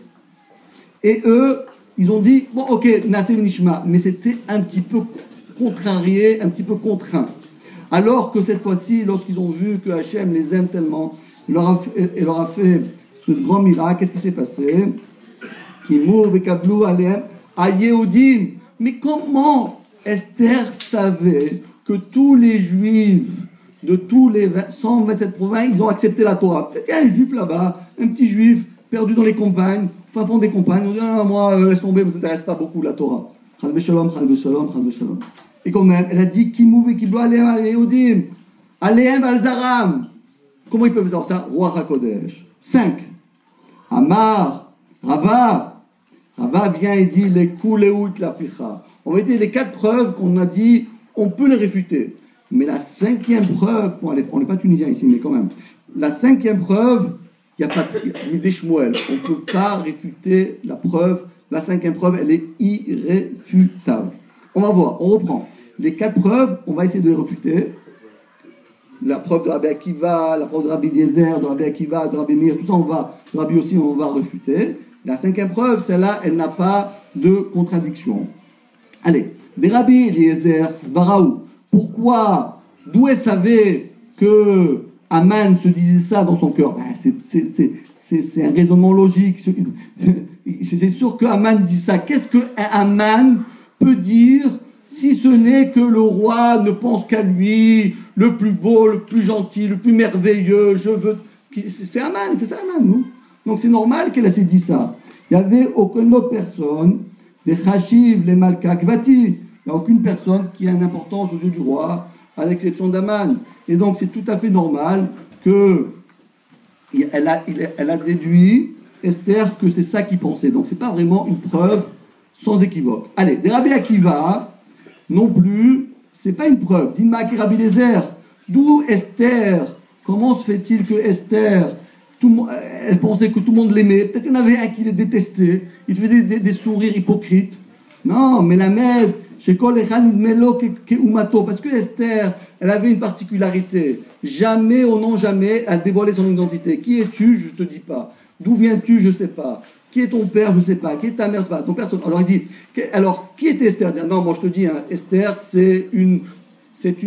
Et eux, ils ont dit, bon ok, Nasser Nishma, mais c'était un petit peu contrarié, un petit peu contraint. Alors que cette fois-ci, lorsqu'ils ont vu que Hachem les aime tellement, il leur a fait ce grand miracle, qu'est-ce qui s'est passé? Mais comment Esther savait que tous les Juifs de tous les 127 provinces, ils ont accepté la Torah? Peut-être qu'il y a un Juif là-bas, un petit Juif perdu dans les campagnes, fin fond des campagnes, on dit ah, moi, laisse tomber, ne vous intéresse pas beaucoup la Torah. Et quand même, elle a dit Kimou Kiblo Aleem Aleem Alzaram. Comment ils peuvent savoir ça? Roi HaKodesh. 5. Amar, Rava Abba vient et dit les kouleout la picha. On va dire les 4 preuves qu'on a dit, on peut les réfuter. Mais la 5e preuve, bon, on n'est pas tunisien ici, mais quand même, la 5e preuve, il n'y a pas de Shmuel. On ne peut pas réfuter la preuve. La 5e preuve, elle est irréfutable. On va voir, on reprend. Les 4 preuves, on va essayer de les réfuter. La preuve de Rabbi Akiva, la preuve de Rabbi Eliezer, de Rabbi Akiva, de Rabbi Meir, tout ça, de Rabbi aussi, on va réfuter. La 5e preuve, celle-là, elle n'a pas de contradiction. Allez, des Rabbi Eliezer, Svaraou. Pourquoi, d'où elle savait que Aman se disait ça dans son cœur? C'est un raisonnement logique. C'est sûr que Aman dit ça. Qu'est-ce que Aman peut dire si ce n'est que le roi ne pense qu'à lui, le plus beau, le plus gentil, le plus merveilleux, c'est Aman, c'est ça Aman, non? Donc c'est normal qu'elle ait dit ça. Il n'y avait aucune autre personne, des Chashiv, les Malka, Kvati, il n'y a aucune personne qui a une importance aux yeux du roi, à l'exception d'Aman. Et donc c'est tout à fait normal qu'elle a déduit, Esther, que c'est ça qu'il pensait. Donc c'est pas vraiment une preuve sans équivoque. Allez, des Rabbi Akiva, non plus, c'est pas une preuve. Dilma qui Rabbi Eliezer, d'où Esther? Comment se fait-il que Esther, elle pensait que tout le monde l'aimait? Peut-être qu'il y en avait un qui les détestait. Il faisait des sourires hypocrites. Non, mais la mère, chez Kol Echad Melo Umato, parce que Esther, elle avait une particularité. Jamais, au non jamais, elle dévoilait son identité. Qui es-tu? Je te dis pas. D'où viens-tu? Je sais pas. Qui est ton père? Je sais pas. Qui est ta mère? Je sais pas. Ton père. Alors il dit. Alors qui est Esther? Non, moi je te dis, hein, Esther c'est une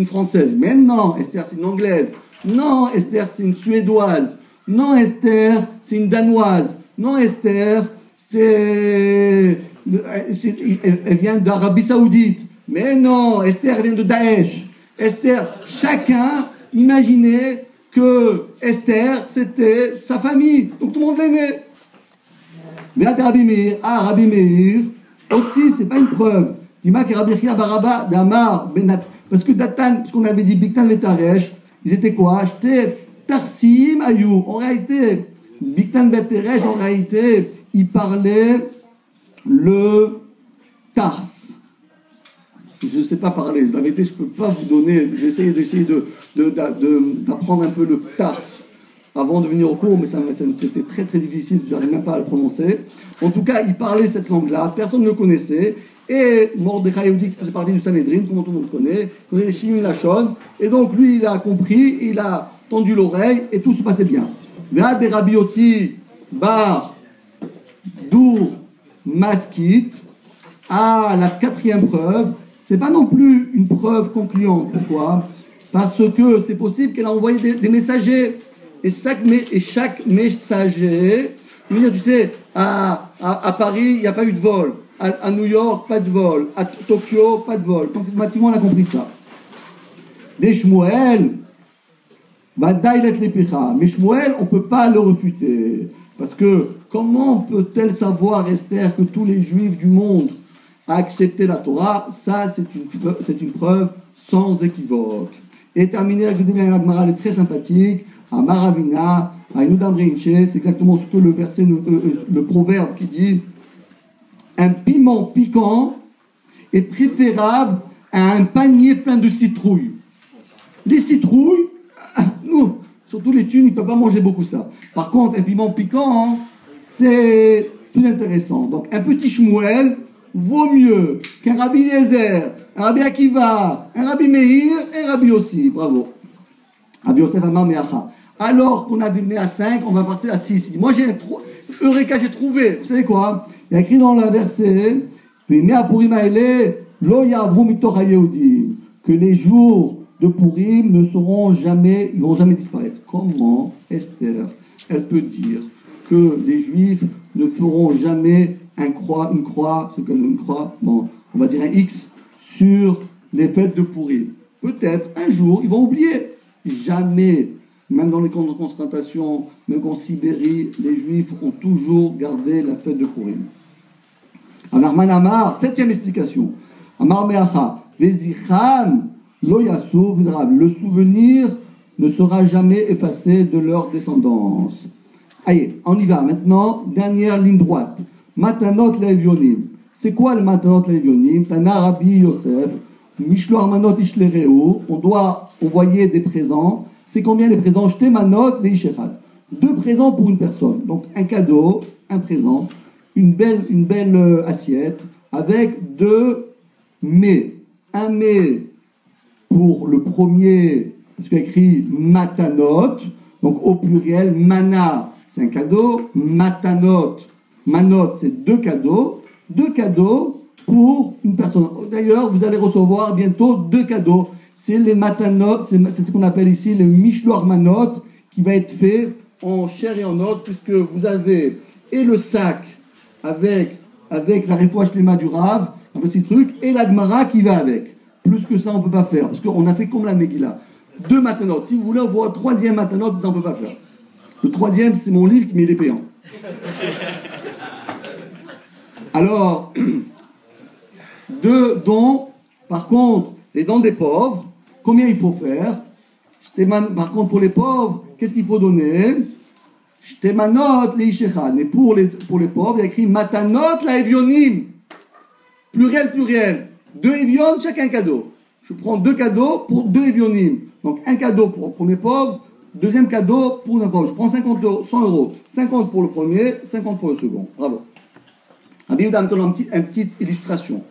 française. Mais non, Esther c'est une anglaise. Non, Esther c'est une suédoise. Non, Esther c'est une danoise. Non, Esther elle vient d'Arabie Saoudite. Mais non, Esther vient de Daesh. Esther, chacun imaginait que Esther c'était sa famille. Donc tout le monde l'aimait. Mais là, Rabbi Meir, Rabbi Meir, aussi, c'est pas une preuve. Dima que Rabbi Chia Baraba d'Amar, parce que Datan, ce qu'on avait dit, Biktan et Taresh, ils étaient quoi? Achetés Tarsim Ayou. En réalité, Biktan Beteresh, en réalité, il parlait le Tars. Je ne sais pas parler. La vérité, je ne peux pas vous donner. J'ai essayé d'apprendre un peu le Tars avant de venir au cours, mais c'était très très difficile, je n'arrive même pas à le prononcer. En tout cas, il parlait cette langue-là, personne ne le connaissait, et Mordechai Yehudi, qui faisait partie du Sanhedrin, comme tout le monde connaît les Shimon Lachon, et donc lui, il a compris, il a tendu l'oreille, et tout se passait bien. Ve'ad des Rabbi aussi, Bar, Dour, Maskit, la 4e preuve, c'est pas non plus une preuve concluante. Pourquoi? Parce que c'est possible qu'elle a envoyé des messagers. Et chaque messager, tu sais, à Paris, il n'y a pas eu de vol. À New York, pas de vol. À Tokyo, pas de vol. Donc, automatiquement, on a compris ça. Des Shmuel, Vadaïlet Lepicha. Mais Shmuel, on ne peut pas le refuter. Parce que, comment peut-elle savoir, Esther, que tous les Juifs du monde ont accepté la Torah? Ça, c'est une preuve sans équivoque. Et terminé avec le Gemara, elle est très sympathique. Maravina, c'est exactement ce que le verset, le proverbe qui dit: un piment piquant est préférable à un panier plein de citrouilles. Les citrouilles, nous, surtout les thunes, ils ne peuvent pas manger beaucoup ça. Par contre, un piment piquant, c'est plus intéressant. Donc, un petit Shmuel vaut mieux qu'un Rabbi Eliezer, un Rabbi Akiva, un Rabbi Meir et un Rabbi aussi. Bravo. Rabbi Yosef Amar Meacha. Alors qu'on a diminué à 5, on va passer à 6. Moi, Eureka, j'ai trouvé. Vous savez quoi? Il y a écrit dans le verset que les jours de Purim ne seront jamais, ils vont jamais disparaître. Comment Esther, elle peut dire que les Juifs ne feront jamais une croix, c'est comme une croix, bon, on va dire un X, sur les fêtes de Purim? Peut-être un jour, ils vont oublier. Jamais. Même dans les camps de concentration, même en Sibérie, les Juifs ont toujours gardé la fête de Purim. Anarman Amar, 7e explication. Amar Meacha, Vezicham, Lo Yassou, le souvenir ne sera jamais effacé de leur descendance. Allez, on y va maintenant. Dernière ligne droite. Matanot Le'evionim. C'est quoi le Matanot Le'evionim? Tana Rabbi Yosef, Mishloach Manot Ishlereu. On doit envoyer des présents. C'est combien les présents? Shte Manot Le'ishechad. 2 présents pour une personne. Donc un cadeau, un présent, une belle assiette avec 2 mets. Un mets pour le premier, parce qu'il y a écrit matanot, donc au pluriel, mana, c'est un cadeau, matanot, manot, c'est 2 cadeaux, 2 cadeaux pour une personne. D'ailleurs, vous allez recevoir bientôt 2 cadeaux. C'est les matanot, c'est ce qu'on appelle ici le mishloach manot, qui va être fait en chair et en os, puisque vous avez et le sac avec la réfouach lema du Rav, un petit truc, et la Gemara qui va avec. Plus que ça, on ne peut pas faire, parce qu'on a fait comme la Megillah. 2 matanotes. Si vous voulez voir un 3e matanote, ça, on ne peut pas faire. Le 3e, c'est mon livre, mais il est payant. Alors, 2 dons, par contre, les dons des pauvres, combien il faut faire? Par contre, pour les pauvres, qu'est-ce qu'il faut donner? Shtemanot leishechad. Mais pour les pauvres, il y a écrit matanot la evionim. Pluriel. 2 évions, chacun cadeau. Je prends 2 cadeaux pour 2 évionim. Donc un cadeau pour mes pauvres, 2e cadeau pour les pauvres. Je prends 100 euros. 50 pour le premier, 50 pour le second. Bravo. Rabbi Yehuda me une petite illustration.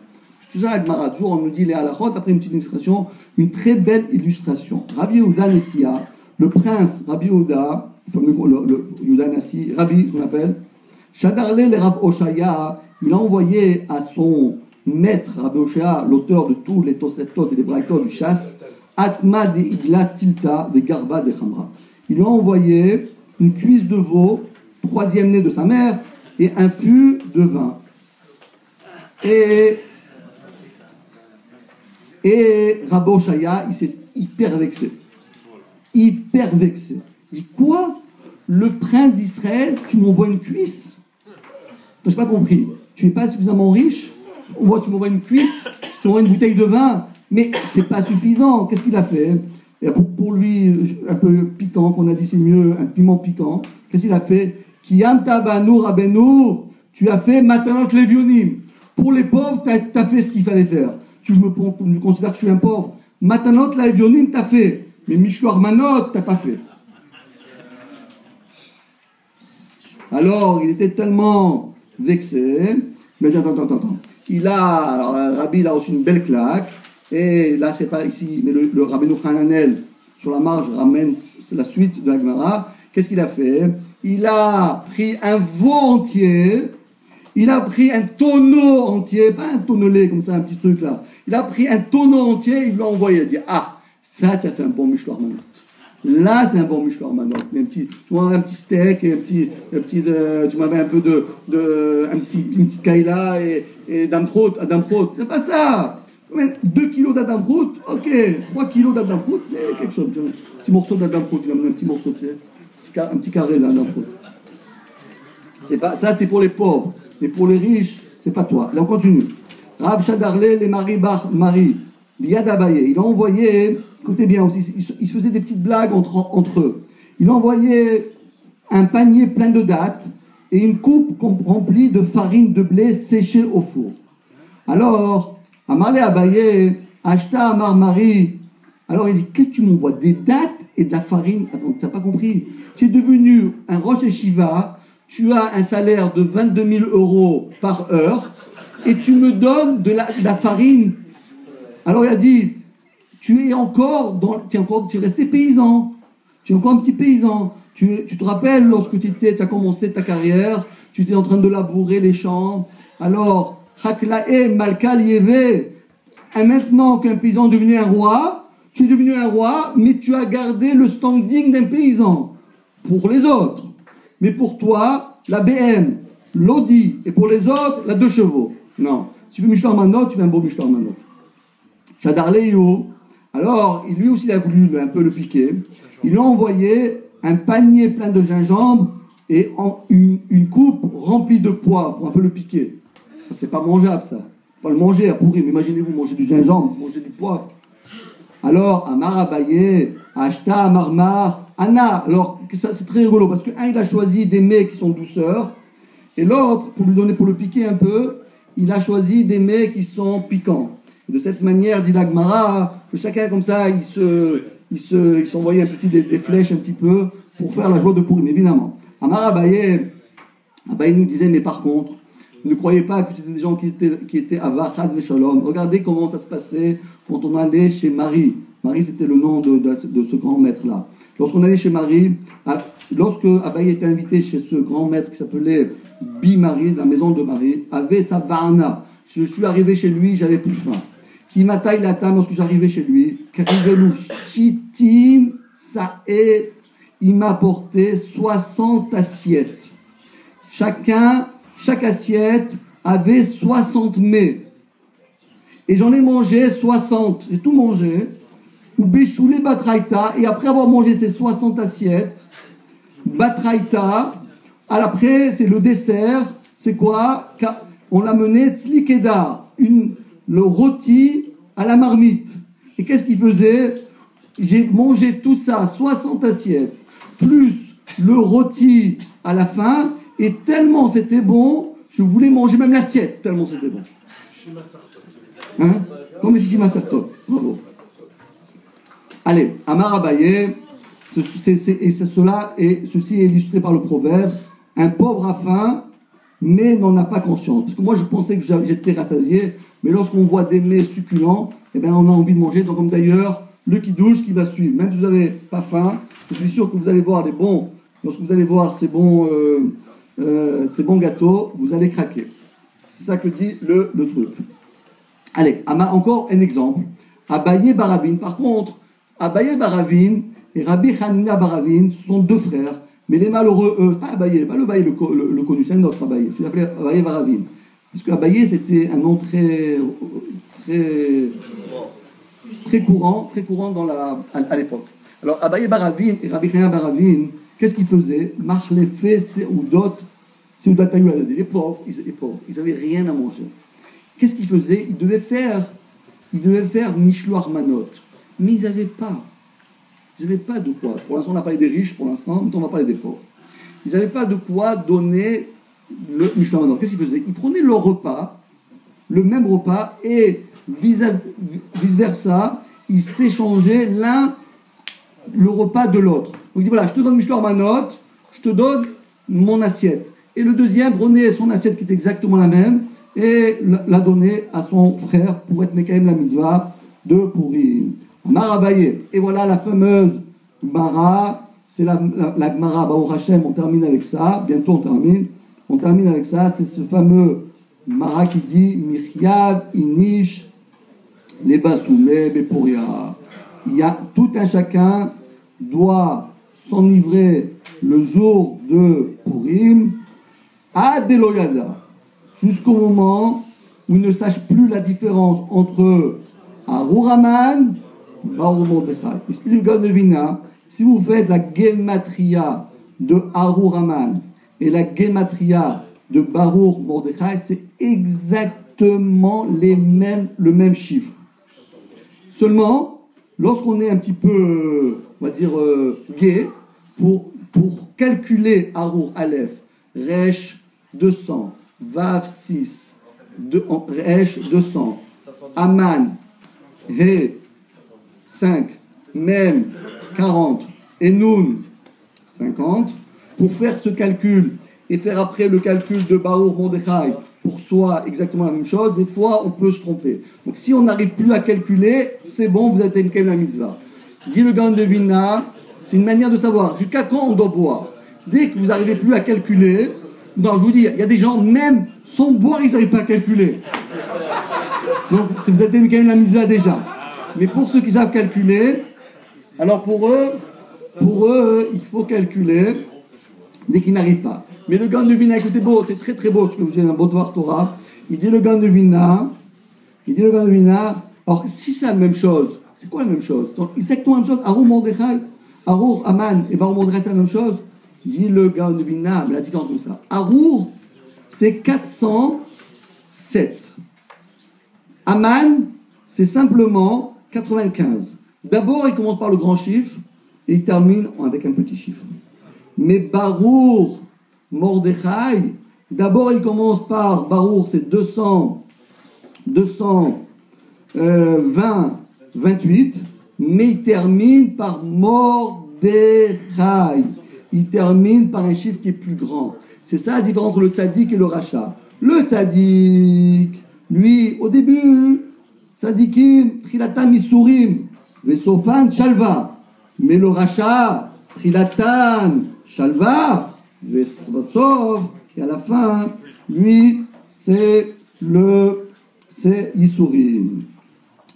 Tout ça, avec Gemara, toujours on nous dit les halachot, après une petite illustration, une très belle illustration. Rabbi Yehuda Nessia, le prince Rabbi Yehuda, le Yehuda Nessi, Rabbi, qu'on appelle, Shadarle le Rav Oshaya, il a envoyé à son maître, Rabbi Oshaya, l'auteur de tous les Tosetot et les Braïtot du chasse, Atma de Igla Tilta de Garba de Khamra. Il lui a envoyé une cuisse de veau, 3e né de sa mère, et un fût de vin. Et Rabbi Oshaya, il s'est hyper vexé. Il dit quoi? Le prince d'Israël, tu m'envoies une cuisse? Je n'ai pas compris. Tu n'es pas suffisamment riche? Tu m'envoies une cuisse, tu m'envoies une bouteille de vin, mais c'est pas suffisant. Qu'est-ce qu'il a fait? Et pour lui, un peu piquant, qu'on a dit c'est mieux, un piment piquant. Qu'est-ce qu'il a fait? Kiyam tabanu rabenu, tu as fait matanot levionim. Pour les pauvres, tu as fait ce qu'il fallait faire. Tu me considères que je suis un pauvre. Matanot levionim, tu as fait. Mais mishloach manot, tu n'as pas fait. Alors, il était tellement vexé. Mais attends. Rabbi, il a reçu une belle claque. Et là, c'est pas ici, mais le Rabbeinu Hananel, sur la marge, ramène, c'est la suite de la Gemara. Qu'est-ce qu'il a fait? Il a pris un veau entier, il a pris un tonneau entier, pas un tonnelet comme ça, un petit truc là. Il a pris un tonneau entier, il lui a envoyé, il a dit, ah, ça, tu as fait un bon mishloach manot. Là, c'est un bon mishloach manot. Un petit steak, tu m'avais un peu une petite kaila et d'amtrot. C'est pas ça. 2 kilos d'adamprout, ok. 3 kilos d'adamprout, c'est quelque chose. Un petit morceau d'adamprout, un petit morceau, un petit carré d'adamprout. C'est pas, ça, c'est pour les pauvres. Mais pour les riches, c'est pas toi. Là, on continue. Rav Shadarle, les Marie, Biad Abaye. Il a envoyé, écoutez bien aussi, il se faisait des petites blagues entre eux. Il a envoyé un panier plein de dattes et une coupe remplie de farine de blé séchée au four. Alors, Amarle Abaye, Ashta Amar Marie. Alors il dit, qu'est-ce que tu m'envoies? Des dattes et de la farine? Attends, tu n'as pas compris. Tu es devenu un Rosh Yeshiva, tu as un salaire de 22 000 euros par heure, et tu me donnes de la farine. Alors il a dit, tu es resté paysan. Tu es encore un petit paysan. Tu te rappelles lorsque tu as commencé ta carrière, tu étais en train de labourer les champs. Alors, Chaklae Malkal Yeve. Et maintenant qu'un paysan est devenu un roi, tu es devenu un roi, mais tu as gardé le standing d'un paysan. Pour les autres. Mais pour toi, la BM, l'Audi, et pour les autres, la 2 chevaux. Non. Si tu fais Mishloach Manot, tu fais un beau Mishloach Manot. Shadarleyo. Alors, lui aussi, il a voulu un peu le piquer. Il lui a envoyé un panier plein de gingembre et une coupe remplie de poivre pour un peu le piquer. Ça, c'est pas mangeable, ça. Pas le manger à pourrir. Mais imaginez-vous manger du gingembre, manger du poivre. Alors, Amar Abaye, Ashta Amarmar, Anna. Alors, c'est très rigolo parce que il a choisi des mets qui sont douceurs Et l'autre, pour le piquer un peu, il a choisi des mets qui sont piquants. De cette manière, dit l'Agmara, que chacun comme ça, il s'envoyait des flèches un petit peu pour faire la joie de Purim, évidemment. Amar Abaye nous disait, mais par contre, ne croyez pas que c'était des gens qui étaient Ava, Chaz Veshalom. Regardez comment ça se passait quand on allait chez Marie. Marie, c'était le nom de ce grand maître-là. Lorsqu'on allait chez Marie, lorsque Abaye était invité chez ce grand maître qui s'appelait Marie, la maison de Marie, avait sa varna. Je suis arrivé chez lui, j'avais plus faim. Qui m'a taillé la table lorsque j'arrivais chez lui. Chitin, ça est, il m'a apporté 60 assiettes. Chaque assiette avait 60 mets. Et j'en ai mangé 60. J'ai tout mangé. Ou béchoulé batraïta. Et après avoir mangé ces 60 assiettes, batraïta, après, c'est le dessert. C'est quoi? On l'a mené tzlikeda, le rôti à la marmite. Et qu'est-ce qu'il faisait? J'ai mangé tout ça, 60 assiettes, plus le rôti à la fin. Et tellement c'était bon, je voulais manger même l'assiette, tellement c'était bon. Hein? Comme Shima Sartot. Bravo. Allez, Amar Abaye, ceci est illustré par le proverbe, un pauvre a faim, mais n'en a pas conscience. Parce que moi je pensais que j'étais rassasié, mais lorsqu'on voit des mets succulents, eh bien, on a envie de manger. Donc, comme d'ailleurs, le kidouche qui va suivre. Même si vous n'avez pas faim, je suis sûr que vous allez voir lorsque vous allez voir ces bons gâteaux, vous allez craquer. C'est ça que dit le truc. Allez, encore un exemple. Abaye Baravin. Par contre, Abaye Baravin et Rabbi Hanina Baravin sont deux frères. Mais les malheureux, pas Abaye, pas le Abaye le connu, c'est un autre Abaye. Je l'appelais Abaye Baravin. Parce que Abaye, c'était un nom très courant à l'époque. Alors, Abaye Baravin et Rabbi Hanina Baravin, qu'est-ce qu'ils faisaient? Marche les faits, les pauvres, ils n'avaient rien à manger. Qu'est-ce qu'ils faisaient? Ils devaient faire Mishloach Manot. Mais ils n'avaient pas. Ils n'avaient pas de quoi. Pour l'instant, on a parlé des riches, pour l'instant, maintenant on va parler des pauvres. Ils n'avaient pas de quoi donner le Mishloach Manot. Qu'est-ce qu'ils faisaient? Ils prenaient leur repas, le même repas, et vice-versa, ils s'échangeaient le repas de l'autre. Donc il dit voilà, je te donne Mishloach Manot, je te donne mon assiette. Et le deuxième prenait son assiette qui était exactement la même et l'a donnée à son frère pour être Mekayem la mitzvah de Purim. Amar Abaye. Et voilà la fameuse Mara, c'est la Gemara Baruch Hashem, on termine avec ça, bientôt on termine avec ça, c'est ce fameux Mara qui dit Michyav Inish les Basoume Beporia. Il y a tout un chacun doit s'enivrer le jour de Purim à Deloyada, jusqu'au moment où il ne sache plus la différence entre Arur Haman et Barur Mordechai. Explique le gars de Vina, si vous faites la gematria de Arur Haman et la gematria de Barur Mordechai, c'est exactement le même chiffre. Seulement, lorsqu'on est un petit peu, on va dire, gai, pour calculer Arur Aleph, Resh 200, Vav 6, Resh 200, Aman, He 5, Mem 40 et Nun 50, pour faire ce calcul et faire après le calcul de Barur Mordechai pour soi exactement la même chose, des fois on peut se tromper. Donc si on n'arrive plus à calculer, c'est bon, vous êtes une la mitzvah. Dit le Gaon de Vilna, c'est une manière de savoir jusqu'à quand on doit boire. Dès que vous n'arrivez plus à calculer, non, je vous dis, il y a des gens, même sans boire, ils n'arrivent pas à calculer. Donc vous êtes une la mitzvah déjà. Mais pour ceux qui savent calculer, alors pour eux, il faut calculer dès qu'ils n'arrivent pas. Mais le Gaon de Vilna, écoutez, beau, c'est très très beau ce que vous dites dans Botoir Torah. Il dit le Gaon de Vilna, alors si c'est la même chose, c'est quoi la même chose? C'est exactement la même chose. Arur Mordechai, Arur Haman et Barur Mordechai, c'est la même chose. Dit le Gaon de Vilna, mais la différence de ça. Arur, c'est 407. Haman, c'est simplement 95. D'abord, il commence par le grand chiffre et il termine avec un petit chiffre. Mais Barur Mordechai, D'abord, il commence par Baruch, c'est 28, mais il termine par Mordechai. Il termine par un chiffre qui est plus grand. C'est ça la différence entre le tzaddik et le rachat. Le tzaddik, lui, au début, tzaddikim, trilatan isurim, vesofan shalva. Mais le rachat, trilatan shalva, vesof, et à la fin, lui, c'est l'isurim.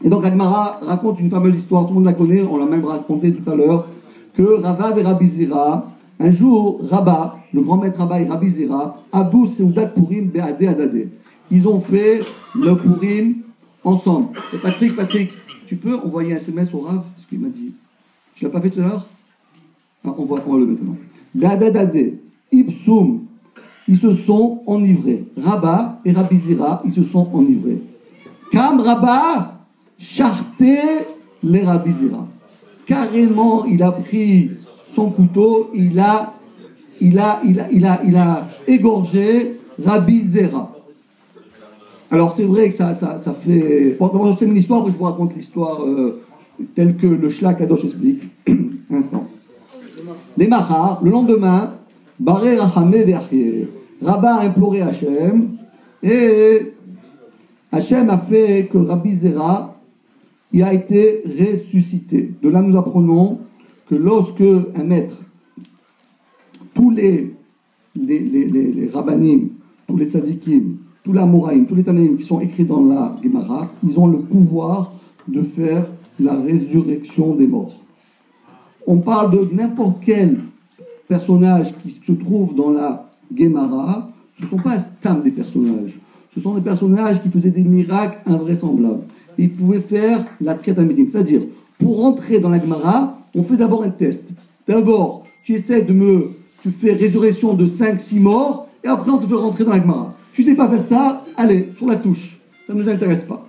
Et donc, Agmara raconte une fameuse histoire, tout le monde la connaît, on l'a même raconté tout à l'heure, que Rava et Rabbi Zira, un jour, Rabba, le grand maître Rabba et Rabbi Zira, Abou Seudat Purim Be'ade Adade. Ils ont fait le Purim ensemble. Et Patrick, tu peux envoyer un SMS au Rav, ce qu'il m'a dit. Tu l'as pas fait tout à l'heure? On va le maintenant. Be'ade Adade, Ipsum, ils se sont enivrés. Rabba et Rabbi Zira, ils se sont enivrés. Kam Rabba, charté les Rabbi Zira. Carrément, il a pris son couteau, il a égorgé Rabbi Zera. Alors c'est vrai que ça fait... Bon, d'abord je termine l'histoire, après je vous raconte l'histoire telle que le Shlach Kadosh explique. Un instant. Les Mahar, le lendemain, Baré Rachamé Verchier. Rabba a imploré Hachem, et Hachem a fait que Rabbi Zera il a été ressuscité. De là, nous apprenons que lorsque un maître, tous les rabbanim, tous les tzadikim, tous les amoraïm, tous les tanaïm qui sont écrits dans la Gemara, ils ont le pouvoir de faire la résurrection des morts. On parle de n'importe quel personnage qui se trouve dans la Gemara, ce ne sont pas stam des personnages, ce sont des personnages qui faisaient des miracles invraisemblables. Ils pouvaient faire la Tchiat Amitim. C'est-à-dire, pour rentrer dans la Gemara, on fait d'abord un test. D'abord, tu fais résurrection de 5-6 morts, et après on te fait rentrer dans la Gemara. Tu ne sais pas faire ça, allez, sur la touche. Ça ne nous intéresse pas.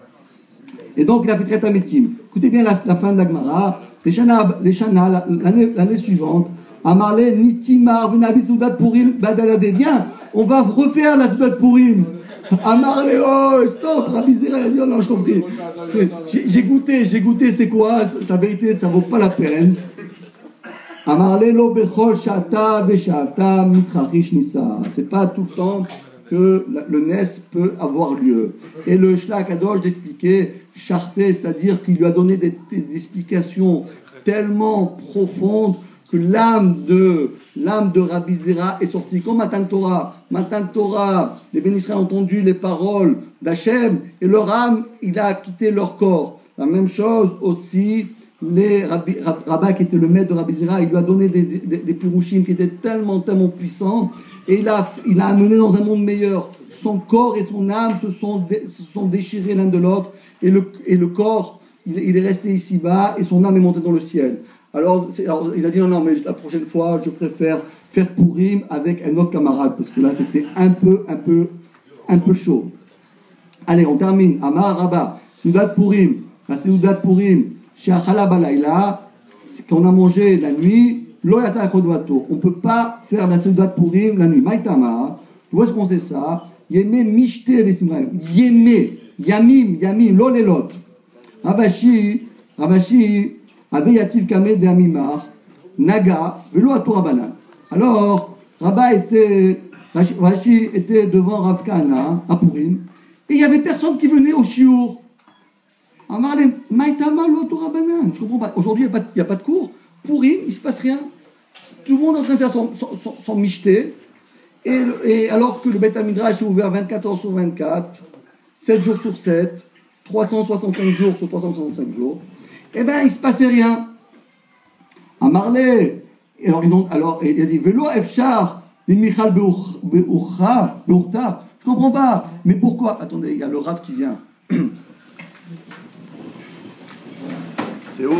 Et donc, il a fait Tchiat Amitim. Écoutez bien la fin de la Gemara. L'année suivante, Amarle, Nitimar, Venabit, Soudat Purim, Badalade. Viens, on va refaire la Soudat Purim. Amarle, oh, stop, Rabbi Zera, il a dit, oh non, je t'en prie. J'ai goûté, c'est quoi? La vérité, ça vaut pas la peine. Amarle, lo bechol, shata, beshata, mitrachish, nissa. C'est pas tout le temps que le Nes peut avoir lieu. Et le Shlach Kadosh d'expliquer, charté, c'est-à-dire qu'il lui a donné des explications tellement profondes que l'âme de Rabbi Zera est sortie. Comme Matan Torah, les bénis Israël ont entendu les paroles d'Hachem et leur âme, il a quitté leur corps. La même chose aussi, Rabba qui était le maître de Rabbi Zera, il lui a donné des pirouchim qui étaient tellement puissants et il a amené dans un monde meilleur. Son corps et son âme se sont déchirés l'un de l'autre et le corps, il est resté ici-bas et son âme est montée dans le ciel. Alors, il a dit non, mais la prochaine fois, je préfère faire Purim avec un autre camarade, parce que là, c'était un peu chaud. Allez, on termine. Amar Rabba, Seudat Purim, la Seudat Purim, chez Achala Balayla, qu'on a mangé la nuit, Lo Yatsa Chodvato. On ne peut pas faire la Seudat Purim la nuit. Maïtama, où est-ce qu'on sait ça? Yeme Mishte Vesimraim. Yeme, Yamim, Lo Lelot. Rabashi, Abeyativ Kame de Amimar, Naga, Velo Atura Banan. Alors, Rashi était devant Rav Kahana, à Purim, et il n'y avait personne qui venait au Shiur. Amarle, Maïtama, Lo Atura Banan. Je comprends pas. Aujourd'hui, il n'y a pas de cours. Purim, il ne se passe rien. Tout le monde est en train de faire son michté. Et alors que le Beth Midrash est ouvert 24 heures sur 24, 7 jours sur 7, 365 jours sur 365 jours, eh bien, il ne se passait rien. À Marley, alors il a dit Vélo Efchar, les Michal Beurta. Je ne comprends pas. Mais pourquoi? Attendez, il y a le Rav qui vient. C'est où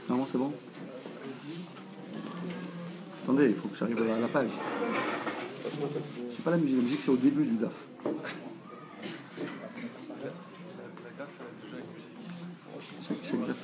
Non, c'est bon. Attendez, il faut que j'arrive à la page. Je sais pas la musique c'est au début du DAF. C'est le DAF.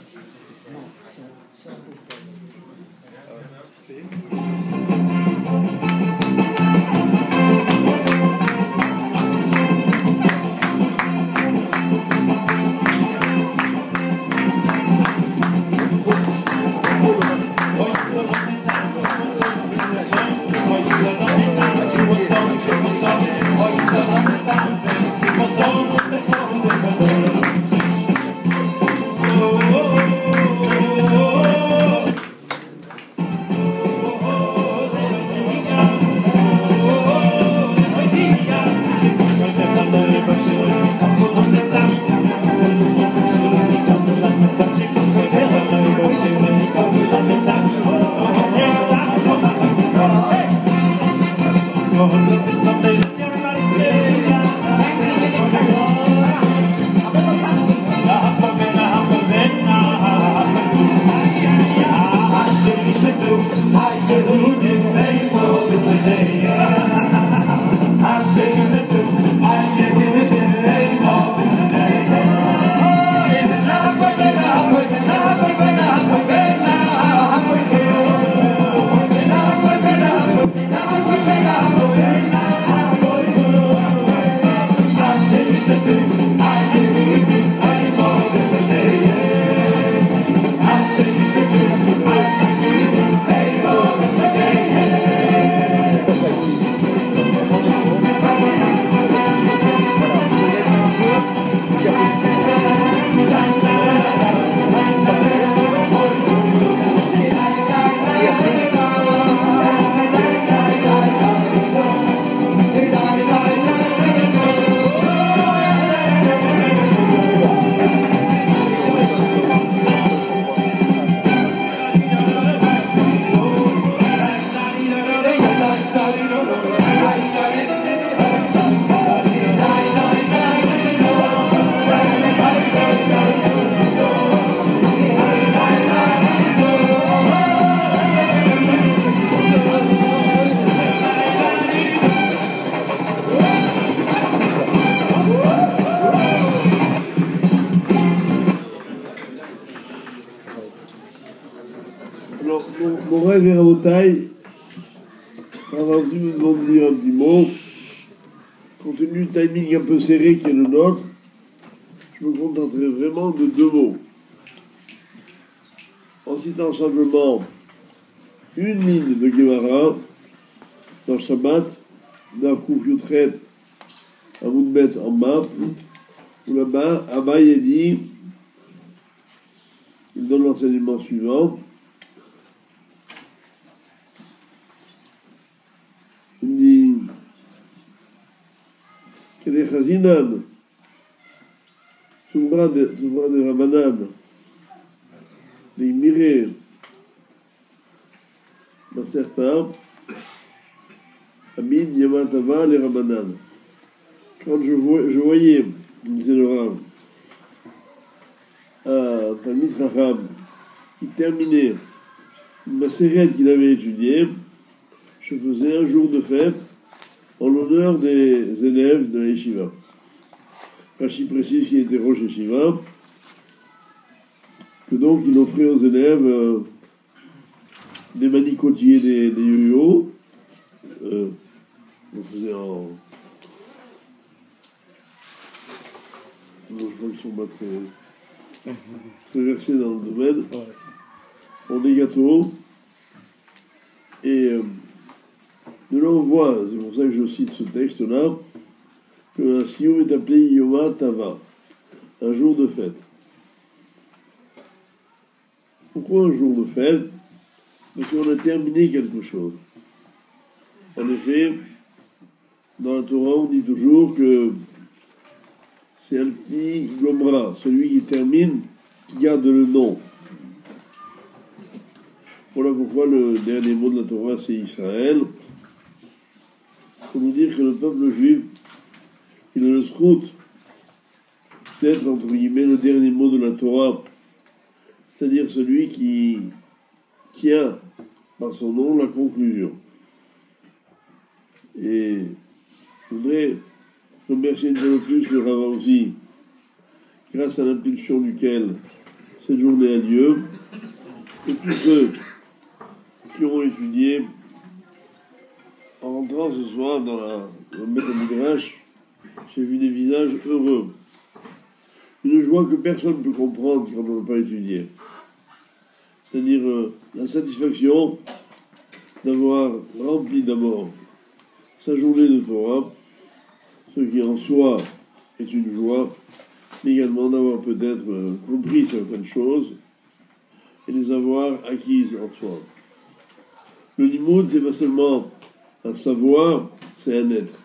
Alors, mon rêve est au taille. Avant tout, nous devons dire un petit mot. Compte tenu du timing un peu serré qui est le nôtre, je me contenterai vraiment de deux mots. En citant simplement une ligne de Guevara dans le Shabbat, d'Arkouf Yutret, à Moudbet en bas, où là-bas, Abaye dit, il donne l'enseignement suivant. Il dit que les Chazinan, sous le bras de Rabbanan, les Miré, Maserta, Hamid, Yamatava, les Rabbanan. Quand je voyais, disait le Rav, un Talmid Chacham qui terminait une Maseret qu'il avait étudiée, je faisais un jour de fête en l'honneur des élèves de la Yeshiva. Rashi précise qu'il était Rosh Yeshiva, que donc il offrait aux élèves des manicotiers, des yo-yo. On faisait je crois qu'ils ne sont pas très versés dans le domaine. On est gâteaux. Et de là, on voit, c'est pour ça que je cite ce texte-là, qu'un Sioum est appelé Yoma Tava, un jour de fête. Pourquoi un jour de fête? Parce qu'on a terminé quelque chose. En effet, dans la Torah, on dit toujours que c'est Alpi Gomra, celui qui termine, qui garde le nom. Voilà pourquoi le dernier mot de la Torah, c'est Israël. Pour nous dire que le peuple juif, il a le scroute d'être, entre guillemets, le dernier mot de la Torah, c'est-à-dire celui qui tient par son nom la conclusion. Et je voudrais remercier une fois de plus le Rav aussi, grâce à l'impulsion duquel cette journée a lieu, et tous ceux qui ont étudié. En rentrant ce soir dans le Beth Midrash, j'ai vu des visages heureux. Une joie que personne ne peut comprendre quand on n'a pas étudié. C'est-à-dire la satisfaction d'avoir rempli d'abord sa journée de Torah, ce qui en soi est une joie, mais également d'avoir peut-être compris certaines choses et les avoir acquises en soi. Le limoud, c'est pas seulement un savoir, c'est un être.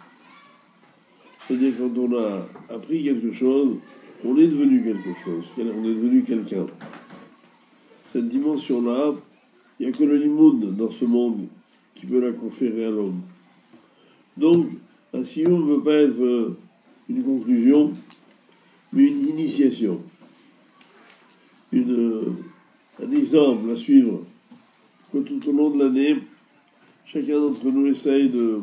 C'est-à-dire quand on a appris quelque chose, on est devenu quelque chose, on est devenu quelqu'un. Cette dimension-là, il n'y a que le limoud dans ce monde qui peut la conférer à l'homme. Donc, un sioum ne peut pas être une conclusion, mais une initiation. Un exemple à suivre, que tout au long de l'année, chacun d'entre nous essaye de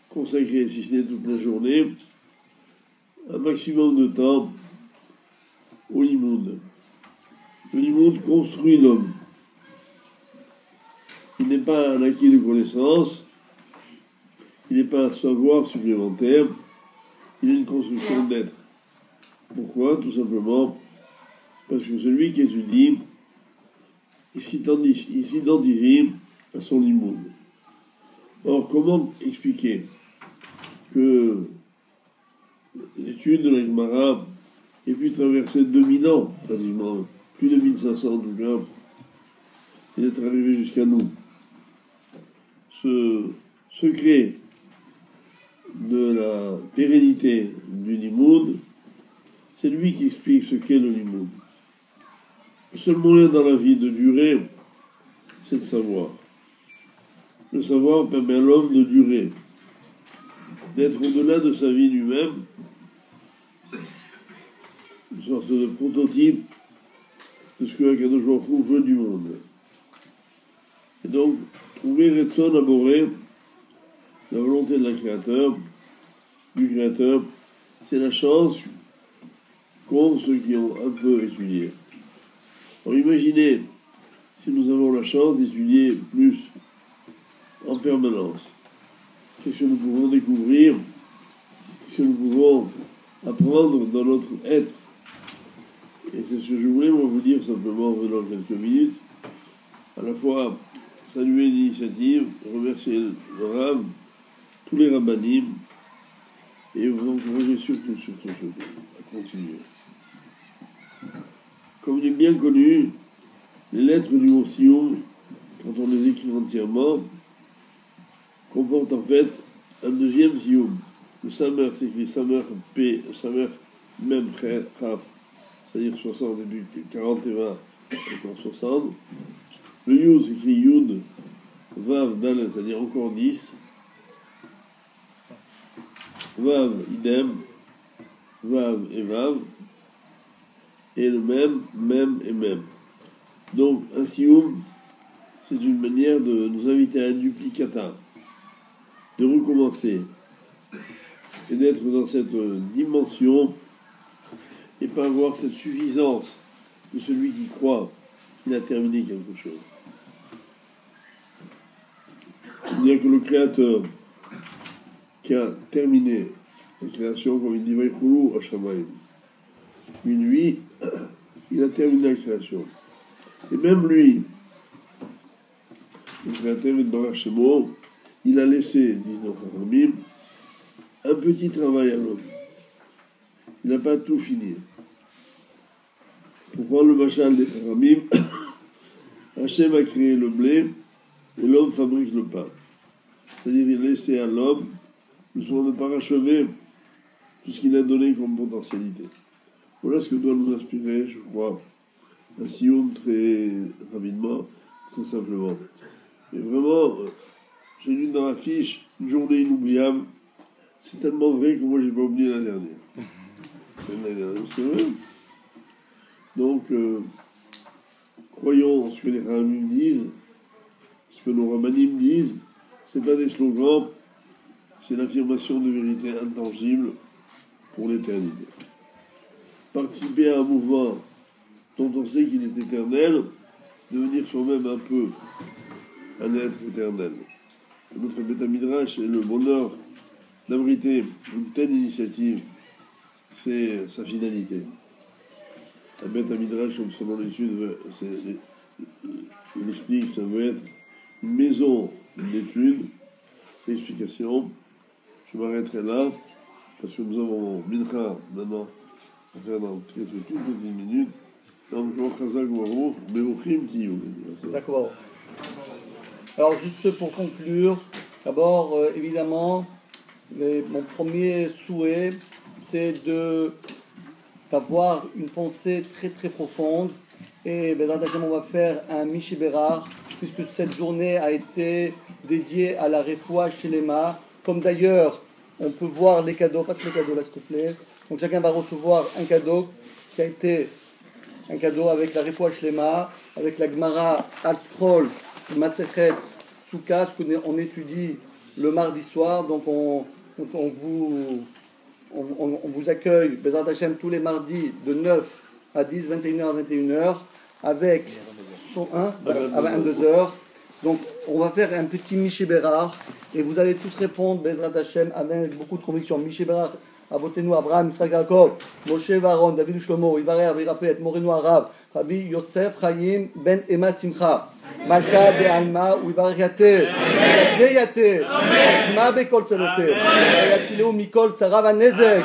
consacrer, si ce n'est toute la journée, un maximum de temps au limoud. Le limoud construit l'homme. Il n'est pas un acquis de connaissance, il n'est pas un savoir supplémentaire, il est une construction d'être. Pourquoi? Tout simplement parce que celui qui étudie, il s'identifie à son limoud. Or, comment expliquer que l'étude de la Gemara ait pu traverser 2000 ans, pratiquement, plus de 1500 en tout cas, et d'être arrivé jusqu'à nous? Ce secret de la pérennité du limoud, c'est lui qui explique ce qu'est le limoud. Le seul moyen dans la vie de durer, c'est de savoir. Le savoir permet à l'homme de durer, d'être au-delà de sa vie lui-même, une sorte de prototype de ce que Akadosh Baruch Hu veut du monde. Et donc, trouver Retson Aboré, la volonté de la créateur, du créateur, c'est la chance qu'ont ceux qui ont un peu étudié. Alors imaginez si nous avons la chance d'étudier plus en permanence. Qu'est-ce que nous pouvons découvrir? Qu'est-ce que nous pouvons apprendre dans notre être? Et c'est ce que je voulais vous dire simplement en venant quelques minutes. À la fois saluer l'initiative, remercier le Rav, tous les rabbanim, et vous encourager surtout à continuer. Comme il est bien connu, les lettres du mot Sioum, quand on les écrit entièrement, comportent en fait un deuxième Sioum. Le Samer s'écrit Samer P, Samer même Chaf, c'est-à-dire 60 et puis 40 et 20, encore 60. Le Yud s'écrit Yud, Vav, Dal, c'est-à-dire encore 10. Vav, idem, Vav et Vav, et le même et même. Donc, un sioum, c'est une manière de nous inviter à un duplicata, de recommencer, et d'être dans cette dimension, et pas avoir cette suffisance de celui qui croit qu'il a terminé quelque chose. C'est-à-dire que le Créateur, qui a terminé la création, comme il dit Vaïchoulou Hashamayim, une nuit, il a terminé la création. Et même lui, le créateur de Barach Shemo, il a laissé, disent nos Chachamim, un petit travail à l'homme. Il n'a pas tout fini. Pour prendre le machal des Chachamim, Hachem a créé le blé et l'homme fabrique le pain. C'est-à-dire il a laissé à l'homme le soin de parachever tout ce qu'il a donné comme potentialité. Voilà ce que doit nous inspirer, je crois, un sioum très rapidement, très simplement. Et vraiment, j'ai lu dans la fiche une journée inoubliable. C'est tellement vrai que moi, je n'ai pas oublié la dernière. C'est vrai. Donc, croyons en ce que les Ramim disent, ce que nos Ramanim disent. Ce n'est pas des slogans, c'est l'affirmation de vérité intangible pour l'éternité. Participer à un mouvement dont on sait qu'il est éternel, c'est devenir soi-même un peu un être éternel. Notre Beth Midrash et le bonheur d'abriter une telle initiative, c'est sa finalité. La Beth Midrash, comme son nom d'étude, il explique, ça veut être une maison d'études, d'explications. Je m'arrêterai là, parce que nous avons Mincha maintenant à faire dans quelques toutes petites minutes. Alors juste pour conclure, d'abord évidemment, mon premier souhait c'est d'avoir une pensée très très profonde et ben, on va faire un Miché Bérard puisque cette journée a été dédiée à la Refoua Shelema, comme d'ailleurs on peut voir les cadeaux, passe les cadeaux là s'il te plaît, donc chacun va recevoir un cadeau qui a été un cadeau avec la Refoua Shlema, avec la Gemara Al-Scroll, Masechet Souka, ce qu'on étudie le mardi soir. Donc on vous accueille, Bezrat Hashem, tous les mardis de 9 à 10, 21h à 21h, avec son 1 à 22h. Donc on va faire un petit Miché Bérard, et vous allez tous répondre, Bezrat Hashem, avec beaucoup de conviction. Miché Bérard. Avotenu Abraham, Yitzhak Yaakov, Moshe Aaron, David Shlomo, Ivarer, Virapet, Moreno Arav, Rabbi Yosef Chaim Ben Emma Simcha, Malka de Alma, Ivarer Yate, Yate, Shma Bekol Tzelote, Yatzileu Mikol Tzarav Anezek,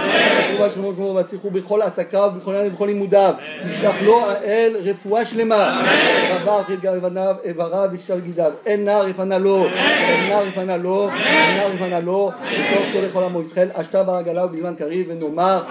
Shuvah Shemot Vasichu Bechol Asakav, Bechol Limudav, Yishlach Lo Ael Refoua Shlema, Ravar Rivanav, Evarav Yishar Gidav, Enar Ifanalo, Enar Ifanalo, Enar Ifanalo, Bechol Sholech Olamo Israël, Ashta Baragala, Bizman Kariv, et Nomar.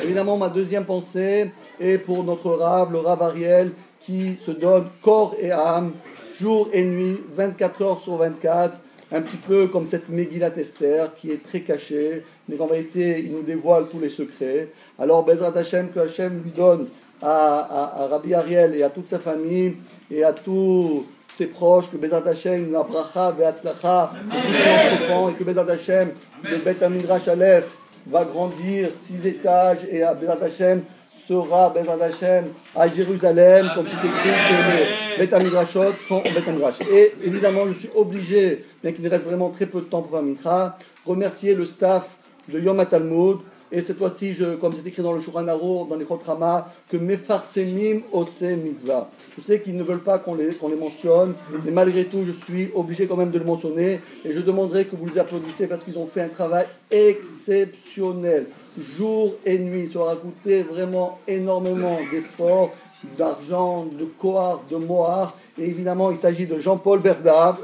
Évidemment, ma deuxième pensée est pour notre Rav, le Rav Ariel, qui se donne corps et âme, jour et nuit, 24 heures sur 24, un petit peu comme cette Megillat Esther qui est très cachée, mais en vérité, il nous dévoile tous les secrets. Alors, Bezrat Hashem, que Hashem lui donne à Rabbi Ariel et à toute sa famille et à tous ses proches, que Bezrat Hashem, la bracha ve'atzlacha, et que Bezrat Hashem, le Beth Midrash Aleph, va grandir 6 étages et à Bezrat Hashem sera Bezrat Hashem à Jérusalem, comme c'est écrit que les Beth Midrashot sont au Beth Midrash. Et évidemment, je suis obligé, bien qu'il reste vraiment très peu de temps pour faire Mincha, remercier le staff de Yom HaTalmud. Et cette fois-ci, comme c'est écrit dans le Shulchan Aruch, dans les Chot Rama, que Mefarsemim Ose Mitzvah. Je sais qu'ils ne veulent pas qu'on les mentionne, mais malgré tout, je suis obligé quand même de le mentionner. Et je demanderai que vous les applaudissez parce qu'ils ont fait un travail exceptionnel, jour et nuit. Ça leur a coûté vraiment énormément d'efforts, d'argent, de kohar, de mohar. Et évidemment, il s'agit de Jean-Paul Berda,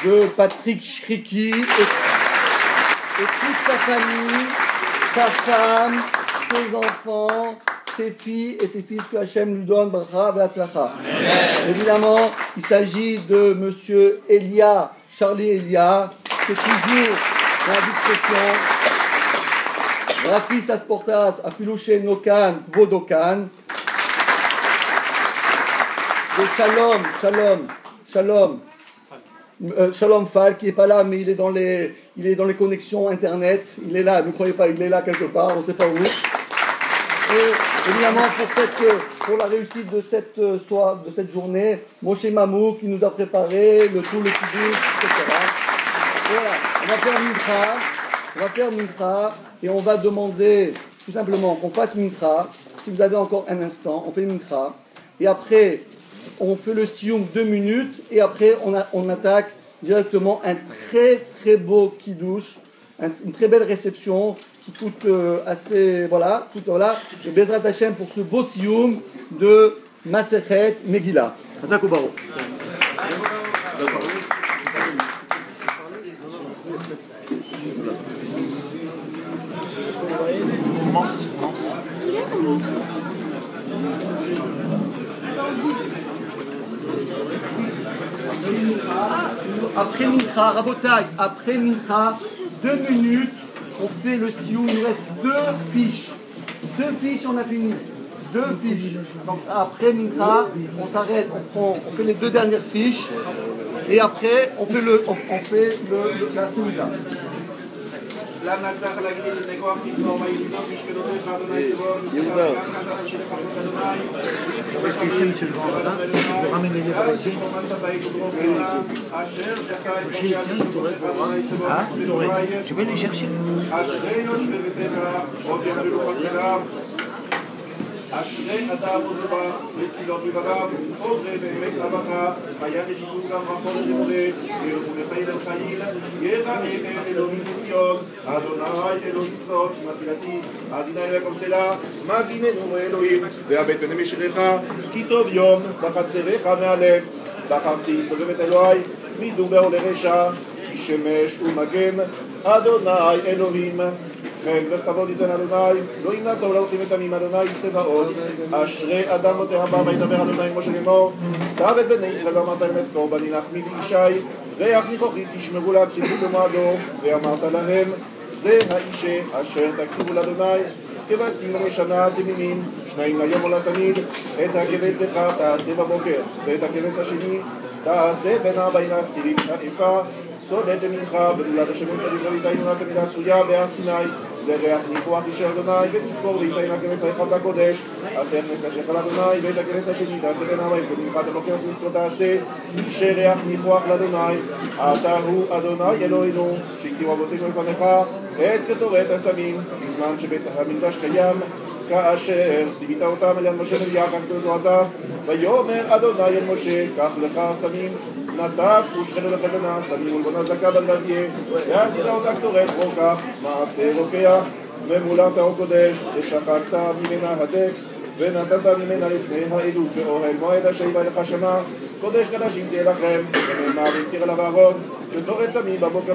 de Patrick Shriki et toute sa famille, sa femme, ses enfants, ses filles et ses fils que Hachem lui donne, bracha ve'atzlacha. Évidemment, il s'agit de monsieur Elia, Charlie Elia, qui est toujours dans la discrétion. Rafi Sasportas, Afilouche Nokan, Vodokan. De Shalom. Shalom Fall qui n'est pas là, mais il est dans les connexions internet. Il est là, ne croyez pas, il est là quelque part, on ne sait pas où. Et évidemment, pour la réussite de cette journée, Moshe Mamou qui nous a préparé tout le kiddush, etc. Voilà, on va faire mincha, et on va demander tout simplement qu'on fasse mincha. Si vous avez encore un instant, on fait mincha, et après on fait le sioum 2 minutes, et après on attaque directement un très très beau kiddush, une très belle réception qui coûte assez, voilà, et Bezrat Hashem pour ce beau sioum de Masechet Megillah. Hazak Ubarok. Mince. Après Mincha, Rabotai, après Mincha, 2 minutes, on fait le sioum, il nous reste 2 fiches. 2 fiches, on a fini. 2 fiches. Donc après Mincha, on s'arrête, on fait les 2 dernières fiches, et après on fait la Souda. למה צריך להגיד את זה כוח תזמור ויבנות משכנותיך אדוני צבאות Je vais les chercher. אשרי יושבי ביתך עוד יחללו חסדיו אשרי אדם עוזבה וסילות בבביו עוזרי באמת אבך היה בשיתוף גם רחול למולד ולחיים אל חיל יראה אלוהים בציון אדוני אלוהים צבאות מתפילתי אדוני אלוהים סלה מגיננו אלוהים והבט בני משריך כי טוב יום בחצריך מהלב בחרתי סובבת אלוהי מדובר לרשע כי שמש ומגן אדוני אלוהים כן וכבוד ייתן אדוני לא ימנע טוב להולכים ותמים אדוני צבאות אשרי אדם לא תהבא וידבר אדוני משה לאמור שב את בני ישראל ואמרת להם את קורבני נחמי וישי ריח ניחוחי תשמרו להקריבו במועדו ואמרת להם זה האיש אשר תקריבו לאדוני כבשים לשנה תמימים 2 ליום או לתמיד את הכבש אחד תעשה בבוקר ואת הכבש השני תעשה בין 40 לעשירית האיפה סולד למנחה ולולד השמים תליך ואיתנו תמיד עשויה בהר סיני לריח ניחוח אישר אדוני ותזכור ואיתנו הכנס האחד הקודש עשה הכנס אשר על אדוני ואת הכנס השני תעשה בין 40 ומנחת הבוקר ותזכור תעשה אישר ריח ניחוח לאדוני אתה הוא אדוני אלוהינו שהקדימו אבותינו לפניך את קטורת הסמים בזמן שבית המקדש קיים כאשר ציווית אותם אל יד משה ויעקב תנועתה ויאמר אדוני אל משה קח לך הסמים נתק ושכנו לחבנה סמים ולבונה זכה בלבדיה ועשית אותה קטורת רוקח מעשה רוקח ומולת האור קודש ושחקת ממנה הדק ונתת ממנה לפני העדות באוהל מועד אשר יבא לך שנה קודש קדשים תהיה לכם ונאמר והתיר עליו אהרון קטורת סמים בבוקר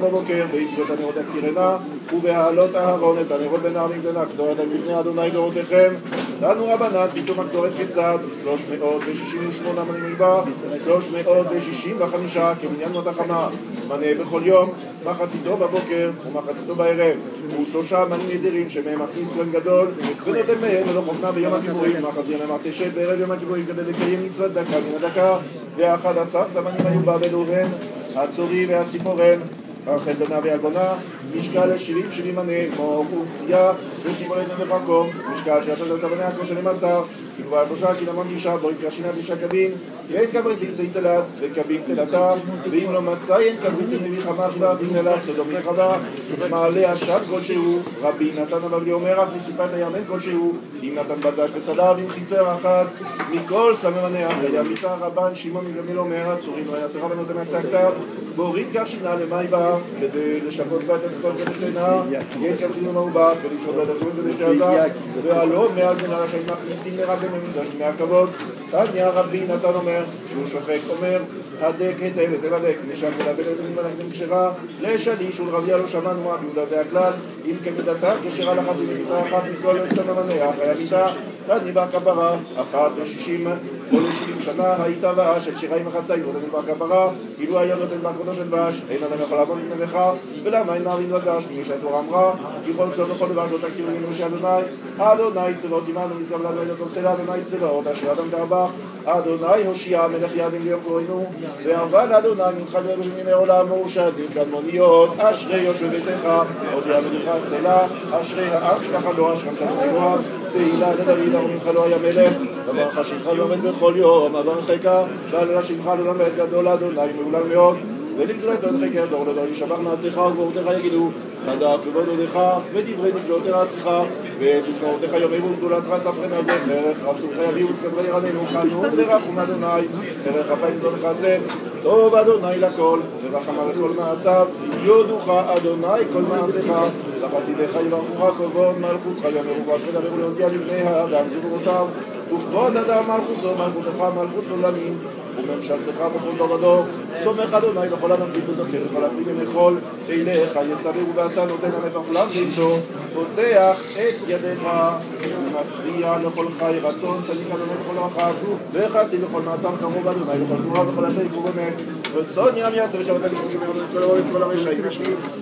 והתיר את הנרות הקטירנה ובהעלות אהרון את הנרות בין העמים קטנה קטורת לפני אדוני דורותיכם לנו רבנן פתאום הקטורת כיצד 368 מנים ליבה 365 כמניין מות החמה מנה בכל יום מחציתו בבוקר ומחציתו בערב ו3 מנים נדירים שמהם מכניס כהן גדול ונותן מהם ולא חוכנה ביום הכיפורים מחזיר להם תשת בערב יום הכיפורים כדי לקיים מצוות דקה מן הדקה ו11 סמנים היו בה בלובן הצורי והציפורן רחל בנה ויגונה משקל 70 מנה מוח ופצייה ושמעון במקום משקל 13 בנה כמו 12 כגבר שלושה קינמון גישה בו התקשינה תשע קבין ואין קברצים צאי תלת וקבין תלתה ואם לא מצא אין קברצים נביא חמך בה תנלת סודום לחווה ומעלה השד כלשהו רבי נתן הבבלי אומר אך מסיפת הימן כלשהו אם נתן בדש בסדיו עם חיסר אחת מכל סממניה היה מיתה רבן שמעון מגמיל אומר הצורים והיה שרה ונותן עצה כתב והוריד כך שינה למאי בה כדי לשפות בה את הצפון כדי שתנה יהיה קברצים ומעובה כדי לשפות בה את הצפון כדי שעזר והלא מעל מנהל שהיו מכניסים לרב במקדש מהכבוד תניא רבי נתן אומר שהוא שוחק אומר הדק היטב ותבדק נשם ולאבד עצמים בנקדם כשרה לשליש ולרביה לא שמענו מה ביהודה זה הכלל אם כמידתה כשרה לחצי מקיצה אחת מכל סממניה אחרי המיטה תניא בה כפרה אחת ל60 או ל70 שנה הייתה ועד של שירה עם החצאית נותנת בה כפרה אילו היה נותן בה כבודו של דבש אין אדם יכול לעבוד מפניך ולמה אין מערין בדש ממי שהתורה אמרה כי כל צור וכל דבר לא תקציב ממנו אדוני צבאות עמנו משגב לנו אל אותו סלע אדוני צבאות אשר אדם תרבח אדוני הושיע מלך ידים ליום קוראים וערבן אדוני ממך ליום שמיני עולם מאושדים קדמוניות אשרי יושב ביתך עוד יעבדך סלע אשרי העם שלך לא אשרם שלך נגוע תהילה לדרילה וממך לא היה מלך וברכה שמך לומד בכל יום אברכך ועל שמך ללמד גדול אדוני מעולם מאוד ולגזולת לא תחקר דור לדור ישבח מעשיך וגבורתך יגידו חדה כבוד הודיך ודברי נפלאותיך השיחה ותשמעותיך יאמרו גדולתך ספרנה זכר רב טובך יביאו ותקבל ירננו חנון ורחום אדוני ערך אפיים לא לחסד טוב אדוני לכל ורחם על כל מעשיו יודוך אדוני כל מעשיך לחסידיך יברכוך כבוד מלכותך יאמרו ואשרי דברו להודיע לבני האדם גבורותיו וכבוד אדם מלכותו מלכותך מלכות עולמים וממשלתך בכל דור ודור סומך אדוני לכל הנפלים וזוכר לכל הפליגים לכל אליך יסררו ואתה נותן הנפח כולם ואיתו פותח את ידיך ומצביע לכל חי רצון צדיק אדוני לכל רחב וחסי לכל מעשיו קרוב אדוני לכל תנועה וכל אשר יקרו באמת רצון ים יעשה ושבת אליכם שומר אדוני כל הרוב וכל הרשעים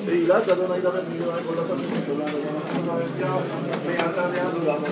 תהילת אדוני דבר מילה כל התפקיד כולה ואתה ועד עולם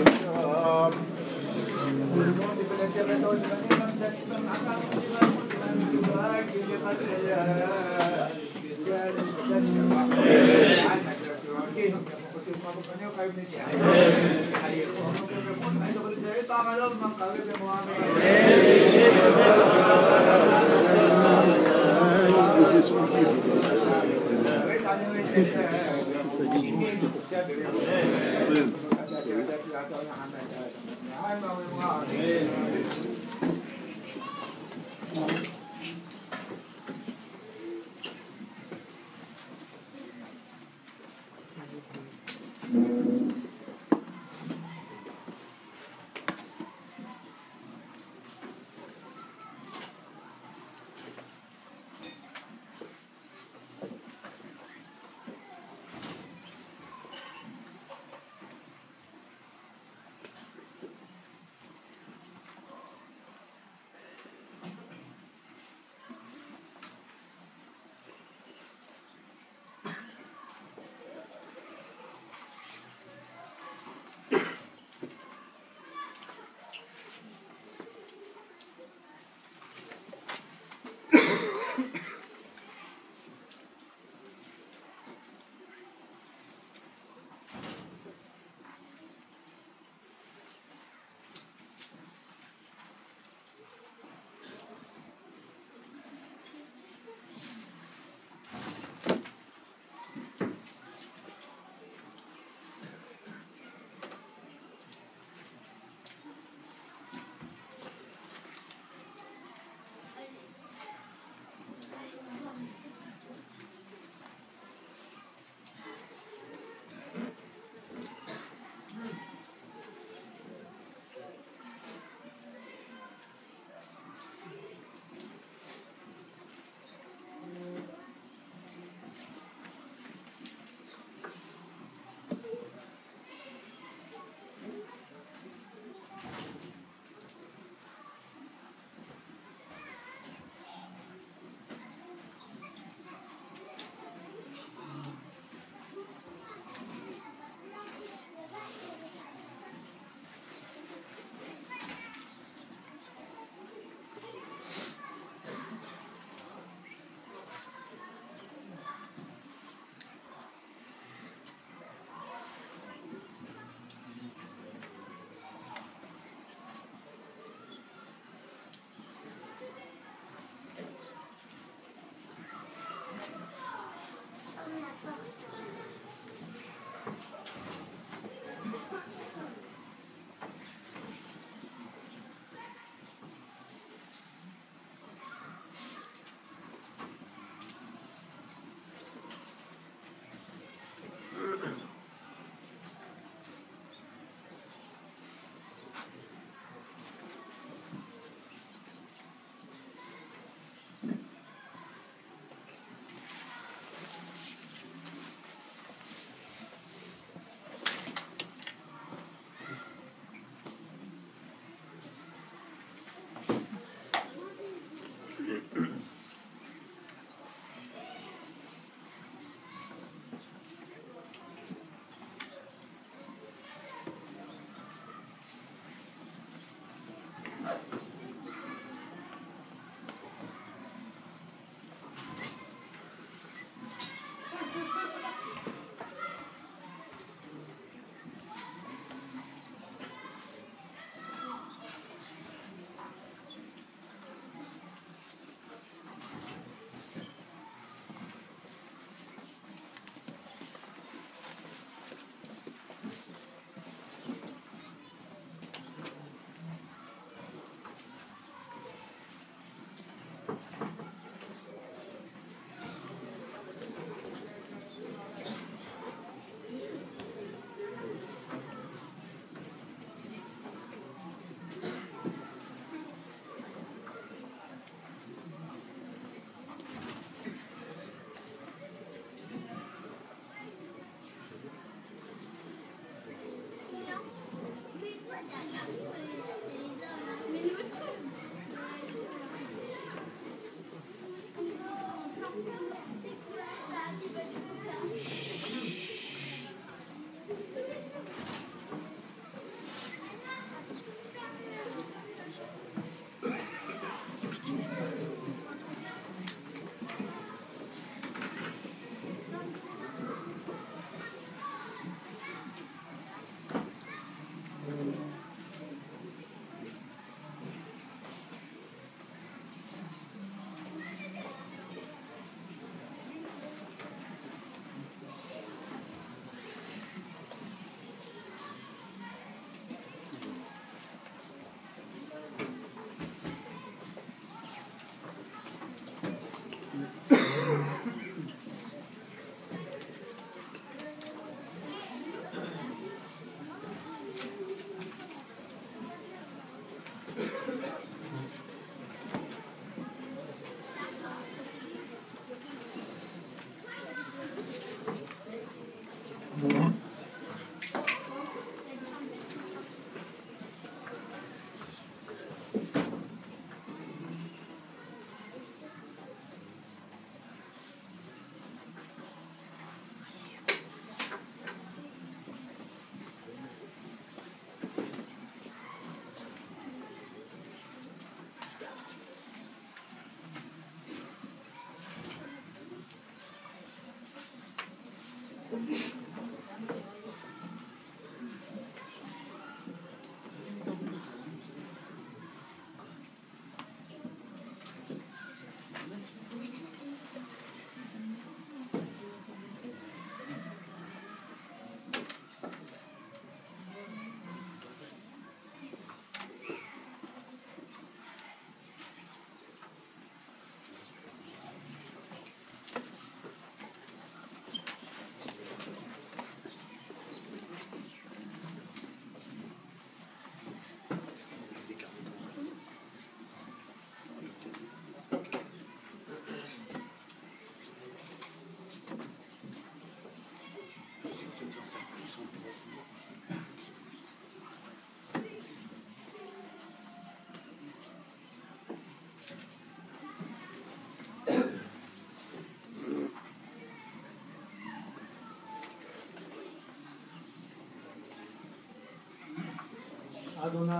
אדוני,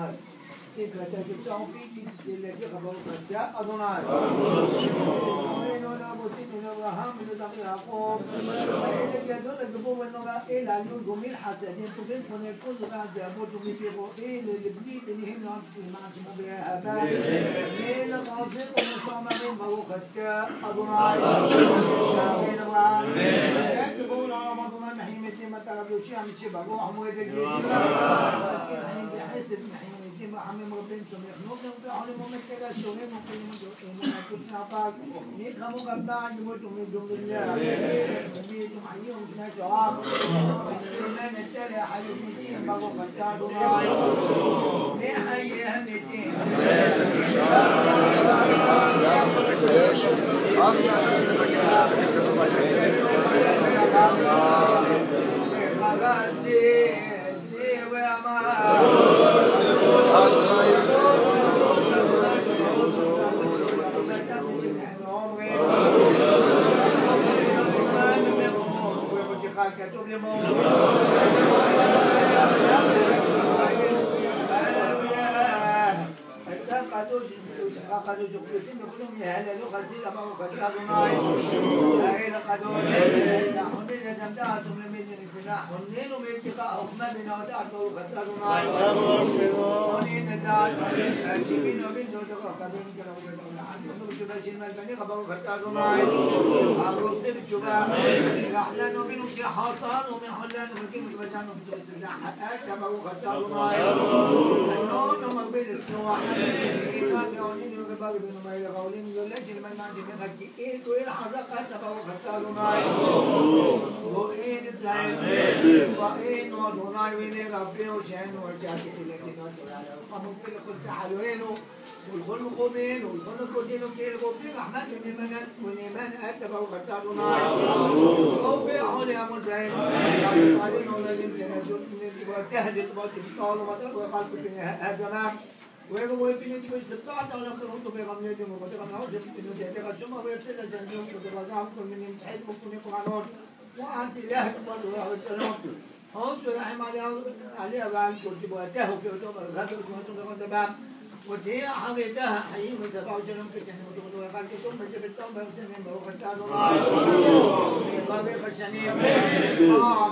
תקראת את פיצ'י, תלך ברוך אתה, אדוני. אלינו לאבותינו לאברהם ולאדם יעקב. אלה גדול לגבור ונורא אל עליון גומיל חסדים, טובים פונה כל זמן ואבות ומפי רואי לבני בניהם לעם למען שמו באהבה. מלך עוזר ומשומרים ברוך אתה, אדוני. שערי אברהם. גבור לעם אדוני מחיים מתים אתה רב יושיע משברוח מועד הגליל. חיים בחסד מחיים מתים רחמים רבים תומך נוקם ועולים ומתקלה שומעים ומקיים ומקיים נעפק נלחמו גבן דמות ומדום לله ומית ומחיים ומפני שועב ונאמן נתלה חיות מתים ברוך אתה אדוני לחיה המתים כתוב למור קדוש וקדושים וכלום יהללו חצי לברוך אתה אדוני האל הקדוש לחונן את הדעת ולמד נפילה חונן ומתיך חוכמה בינה ודעת ברוך אתה אדוני חונן את הדעת שיבין ובין דודך קדוש אנחנו בתשובה של מלבניך ברוך אתה אדוני הרוסה בתשובה סלח לנו בנו שחטאנו מחולנו וקים התבזענו ותסלח אתה ברוך אתה אדוני חנון ומרבה לסלוח إيمان يعلن وجبار بن مايل قولين يولج من ما جمع كإيه كويل حزق حتى بروح التالو ناي وإيه إسرائيل وإيه نودوناي وإيه ربي وجهن وجاك إليك نودوناي وقاموا كل كل تعالوينه والكل مقومين والكل كلين وكيل قومين رحمة ونيمان ونيمان حتى بروح التالو ناي قومي أولي أمر زين قالين ولازم جنازون وتهدد وتهدد وتهدد وقالوا في هذا ويقول ويبني تقول سبعة ولا كرهت بغملة وبتغم نوجه في نسيتك الجمعة ويرسل الجنيم وتبغام كل من يمتحد ممكن يكون عنون وأنت لا تقبل ولا السلام هون رحم عليها بعد كنت بوته في أكتوبر غدر كنت تقول تمام وتهي حقيقتها حي من 27 في سنة وتقول وقال كتوم بجبتهم بسنين بروح التالو باقي خشنين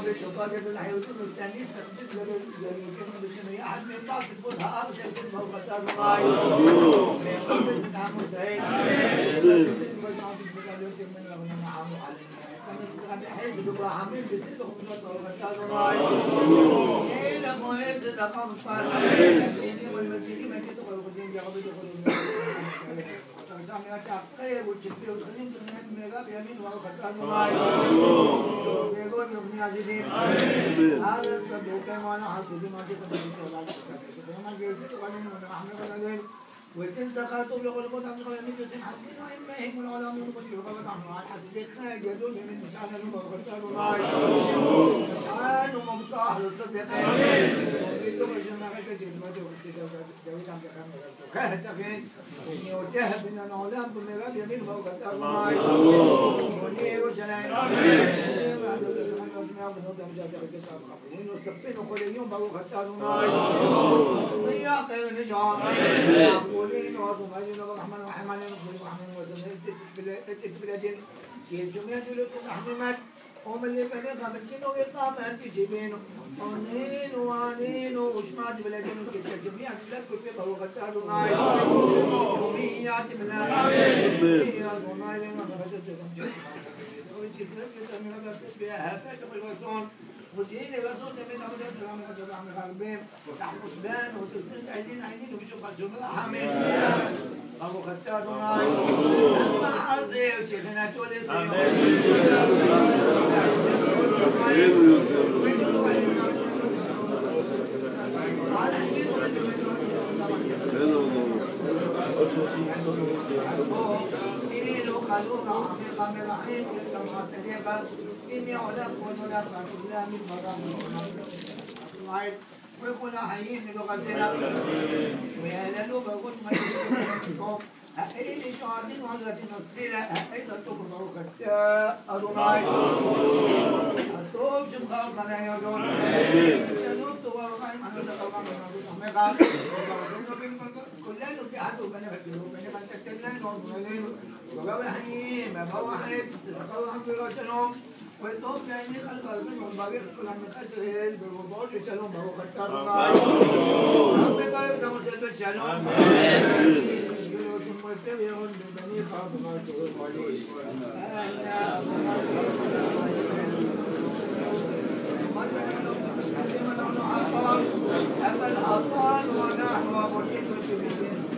بشوفات الحيوان الثاني تقدس للجميع بسنة أحد من بعض تقولها أرسل في بروح التالو بس تعمل سعيد حزب إبراهيم بسلهم بروح التالو إلى مهيب صدقهم فارغين والمسيحيين ما تدخل الخزين يقبل يدخلون سامي أتعقيب وتشبيه الخزين تنهب ميغاب يمين وخطان وماي ويقول يغني عزيزين هذا الصدوق وانا حسدي ما تقبل السؤال فما جيت وقالين ونحن قالين وتنسى خاطب لقول قطع من قلمي تسين حسين وإما هم العلماء يقول يقول قطع من حسدي خاج يدل من مشعل المبغتان وماي اللي بنبغى بنكينو يقام أنت جبينه أنينو أنينو وشمعت بلادينو كده جميع بلاد كل بيبقى وقتها معي جميع بلاد جميع وناي لنا بس تجمع ويجي كده من هذا بيها هذا كل غزون ودين غزون من هذا الكلام هذا عم غربين وتحت سودان وتسند عينين وبيشوف الجمله حامل أبو خطاب معي ما حزي وشيخنا تولسي ويقول حيين لغتنا ويهللوا بقول ما يقول أين شعارين وعزتنا السيلة أين تبرع كتاء أرماي أتوب جمخار خلاني يقول شنوب تبرعي من هذا القرآن من هذا كلنا في حد وبنا كتير وبنا كتيرنا نقولين وقوي حيين ما هو حيين تتقوى عن فراشنهم ويطوف يعني خلق البن والباقي كل عم يخسرين بالوضوء يسألون بهو كتار أرماي أمي قالوا كما سلبت شالون مستويون ببني فاطمة والوليد أما الأطفال ونحن مريض بالدين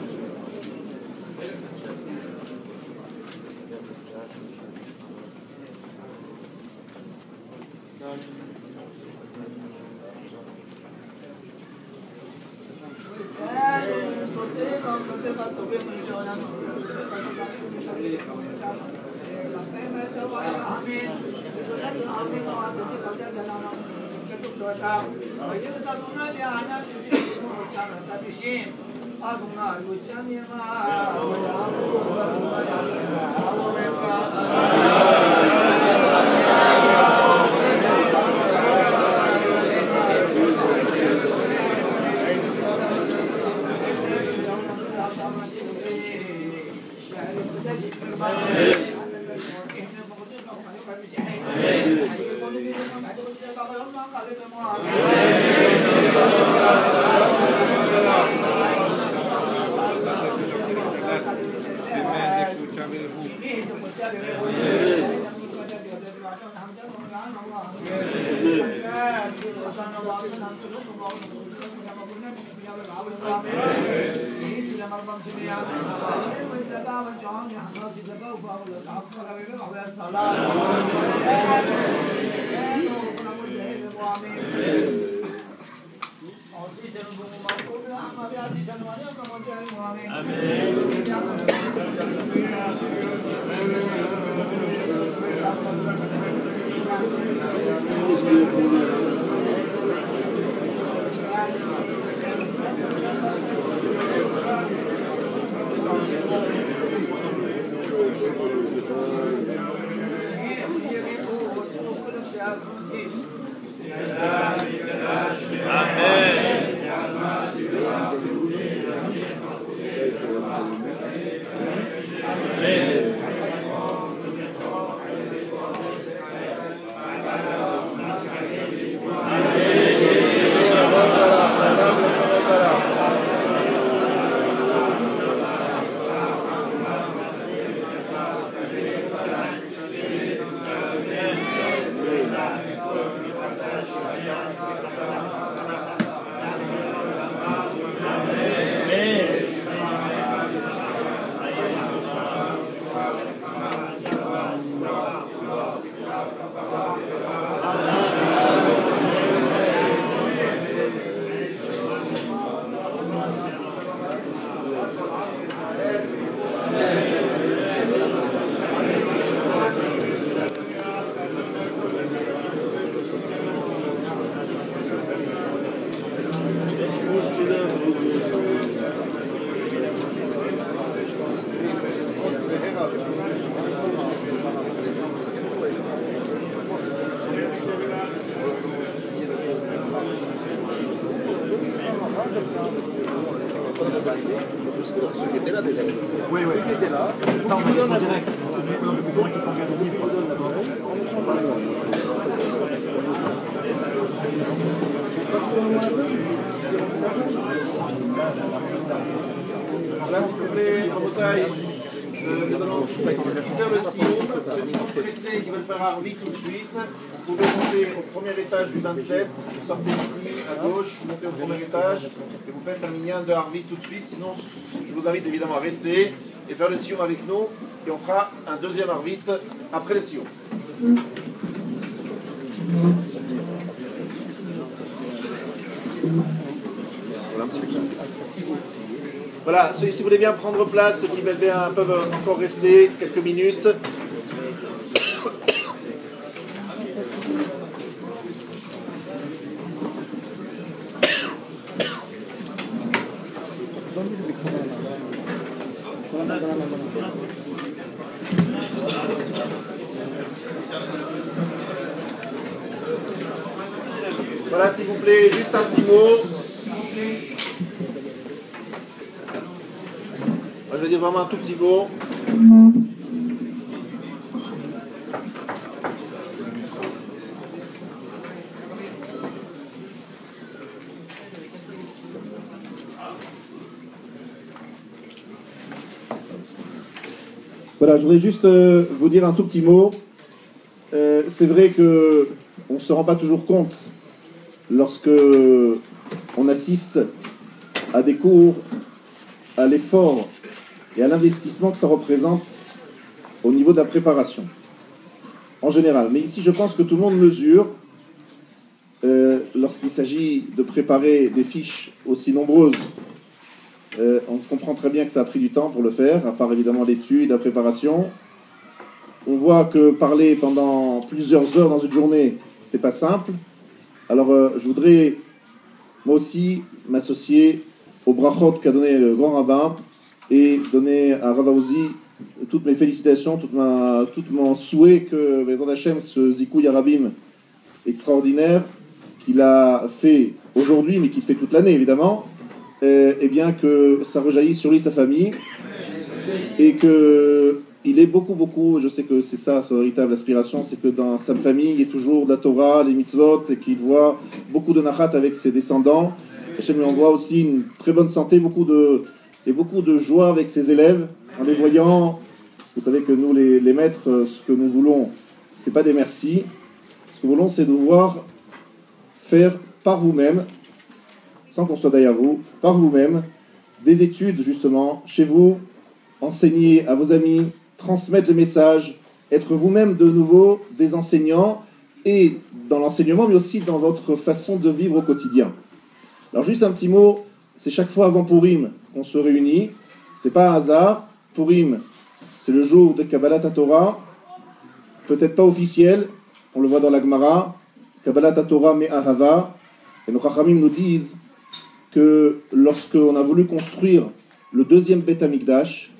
Ceux qui étaient là déjà. Oui, oui. Ceux qui étaient là. Attends, on va dire en direct. Le plus qui s'engage au livre. Là, s'il vous plaît, Rabotaï, nous allons faire le sioum. Ceux qui sont pressés et qui veulent faire Arvi tout de suite, vous pouvez monter au premier étage du 27, vous sortez ici à gauche, vous montez au premier étage et vous faites un minyan de Arvi tout de suite. Sinon, je vous invite évidemment à rester et faire le sioum avec nous et on fera un deuxième Arvit après le sioum. Voilà, si vous voulez bien prendre place, ceux qui veulent bien peuvent encore rester quelques minutes. Voilà, s'il vous plaît, juste un petit mot. Je vais dire vraiment un tout petit mot. Voilà, je voudrais juste vous dire un tout petit mot. C'est vrai que on ne se rend pas toujours compte lorsque on assiste à des cours, à l'effort et à l'investissement que ça représente au niveau de la préparation, en général. Mais ici, je pense que tout le monde mesure, lorsqu'il s'agit de préparer des fiches aussi nombreuses, on comprend très bien que ça a pris du temps pour le faire, à part évidemment l'étude, la préparation. On voit que parler pendant plusieurs heures dans une journée, c'était pas simple. Alors, je voudrais, moi aussi, m'associer au brachot qu'a donné le grand rabbin, et donner à Rav Aouzi toutes mes félicitations, tout mon souhait que Bezrat Hashem, ce Zikouï Arabim extraordinaire qu'il a fait aujourd'hui, mais qu'il fait toute l'année évidemment, et bien que ça rejaillisse sur lui, sa famille, et qu'il est beaucoup, je sais que c'est ça sa véritable aspiration, c'est que dans sa famille il y ait toujours de la Torah, les mitzvot, et qu'il voit beaucoup de nachat avec ses descendants. Hashem lui envoie aussi une très bonne santé, beaucoup de joie avec ses élèves, en les voyant. Vous savez que nous, les maîtres, ce que nous voulons, c'est pas des merci. Ce que nous voulons, c'est de vous voir faire par vous-même, sans qu'on soit derrière vous, par vous-même, des études, justement, chez vous, enseigner à vos amis, transmettre le message, être vous-même de nouveau des enseignants, et dans l'enseignement, mais aussi dans votre façon de vivre au quotidien. Alors juste un petit mot, c'est chaque fois avant Purim qu'on se réunit, c'est pas un hasard. Purim, c'est le jour de Kabbalat Torah, peut-être pas officiel, on le voit dans la Gemara, Kabbalat Torah Me'ahava, et nos Chachamim nous disent que lorsqu'on a voulu construire le deuxième Beth Amikdash,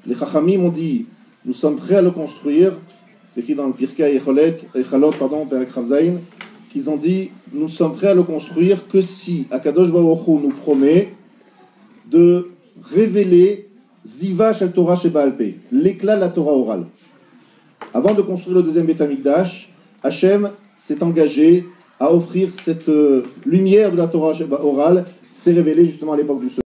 les Chachamim ont dit, nous sommes prêts à le construire, c'est écrit dans le Pirkei Echalot, Perek Rav Zayin, qu'ils ont dit, nous sommes prêts à le construire que si Akadosh Baruch Hu nous promet de révéler Ziva Shel Torah Sheba Alpeh, l'éclat de la Torah orale. Avant de construire le deuxième Beth Amikdash, Hachem s'est engagé à offrir cette lumière de la Torah orale, s'est révélée justement à l'époque du